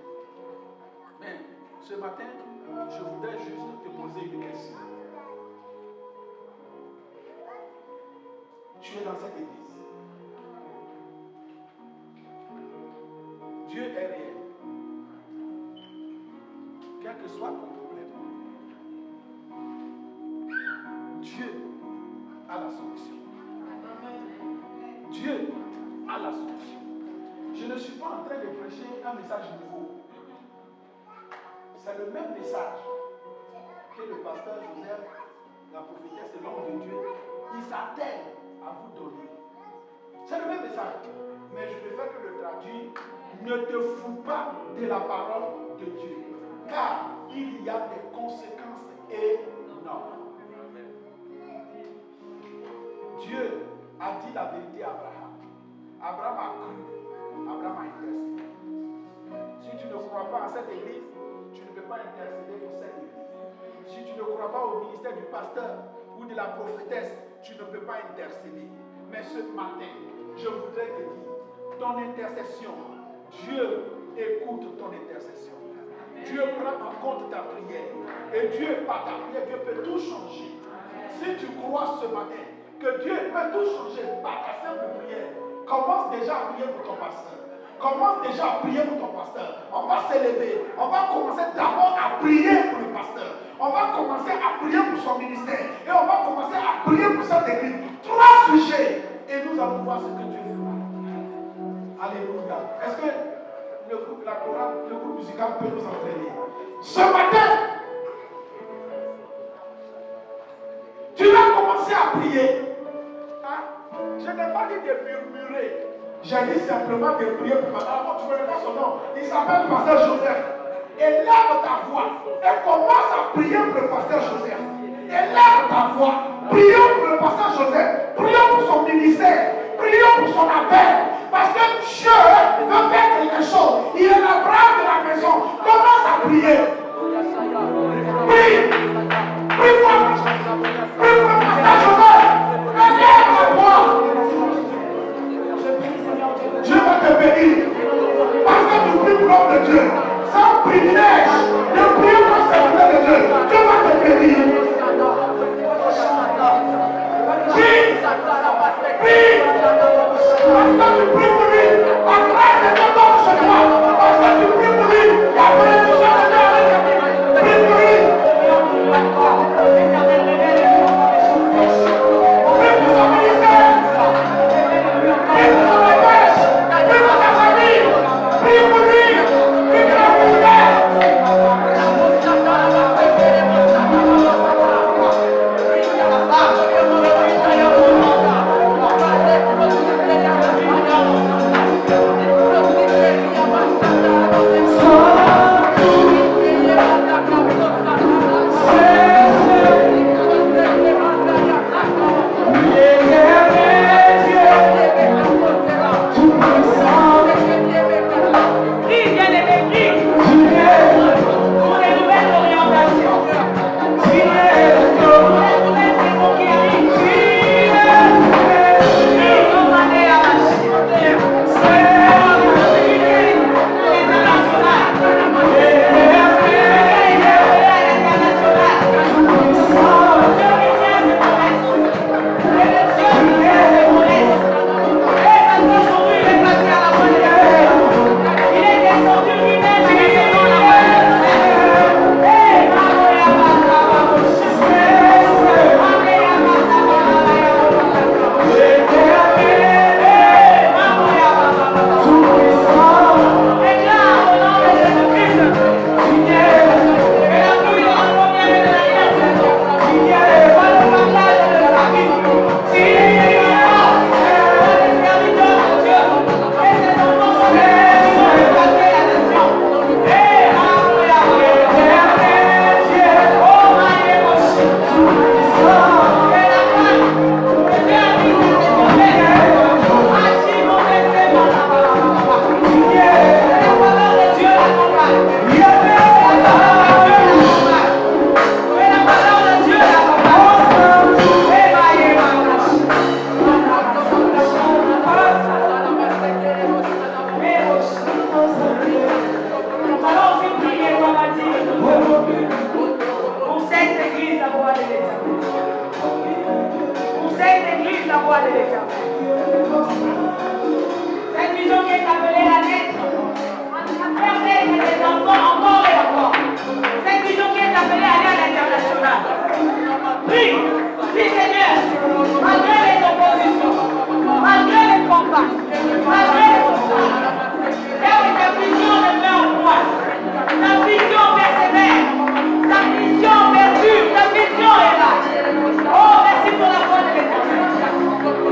Mais ce matin, je voudrais juste te poser une question. Tu es dans cette église. Dieu est réel. Quel que soit ton problème, Dieu a la solution. Dieu a la solution. Je ne suis pas en train de prêcher un message nouveau. C'est le même message que le pasteur Joseph, la prophétesse et l'homme de Dieu, il s'attelle à vous donner. C'est le même message. Mais je préfère que le traduire. Ne te fous pas de la parole de Dieu. Car il y a des conséquences énormes. Dieu a dit la vérité à Abraham. Abraham a cru. Abraham a intercédé. Si tu ne crois pas à cette église, tu ne peux pas intercéder pour cette église. Si tu ne crois pas au ministère du pasteur ou de la prophétesse, tu ne peux pas intercéder. Mais ce matin, je voudrais te dire, ton intercession, Dieu écoute ton intercession. Dieu prend en compte ta prière. Et Dieu, par ta prière, Dieu peut tout changer. Si tu crois ce matin que Dieu peut tout changer par ta simple prière, commence déjà à prier pour ton pasteur. Commence déjà à prier pour ton pasteur. On va s'élever. On va commencer d'abord à prier pour le pasteur. On va commencer à prier pour son ministère. Et on va commencer à prier pour cette église. 3 sujets. Et nous allons voir ce que Dieu fera. Alléluia. Est-ce que le groupe, la chorale, le groupe musical peut nous entraîner? Ce matin, tu vas commencer à prier. Hein? Je n'ai pas dit de murmurer. J'ai dit simplement de prier pour pasteur. Alors, tu ne connais pas son nom. Il s'appelle Pasteur Joseph. Élève ta voix et commence à prier pour le Pasteur Joseph. Élève ta voix. Prions pour le Pasteur Joseph. Prions pour son ministère. Prions pour son appel. Parce que Dieu veut faire quelque chose. Il est la brave de la maison. Commence à prier. Prie. Prie pour le Pasteur Joseph. Élève ta voix. Dieu va te bénir. Parce que tu pries pour l'homme de Dieu. C'est un privilège de prier pour le serviteur de Dieu. Dieu va te bénir. Prie. Prie. Parce que tu pries pour lui. La grâce de Dieu tombe sur toi. Parce que tu pries pour lui. La bénédiction de Dieu. Prie pour lui. Prie pour son ministère. Prie pour son église. Prie pour sa famille. Prie pour lui. Prie pour la ministère.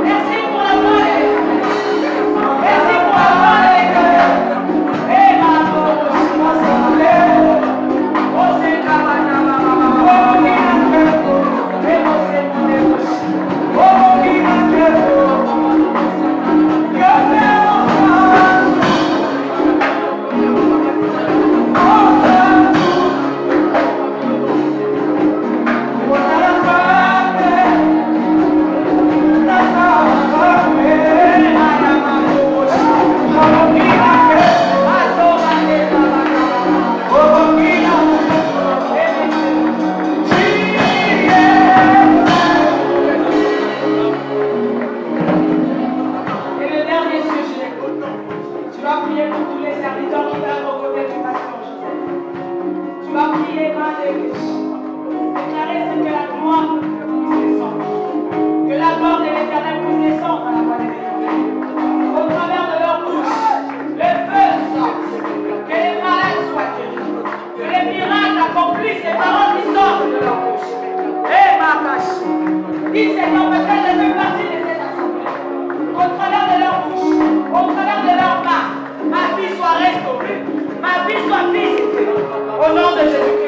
Merci pour la Dis Seigneur, parce que je fais partie de cette assemblée. Au travers de leur bouche, au travers de leur main, ma vie soit restaurée, ma vie soit visitée. Au nom de Jésus.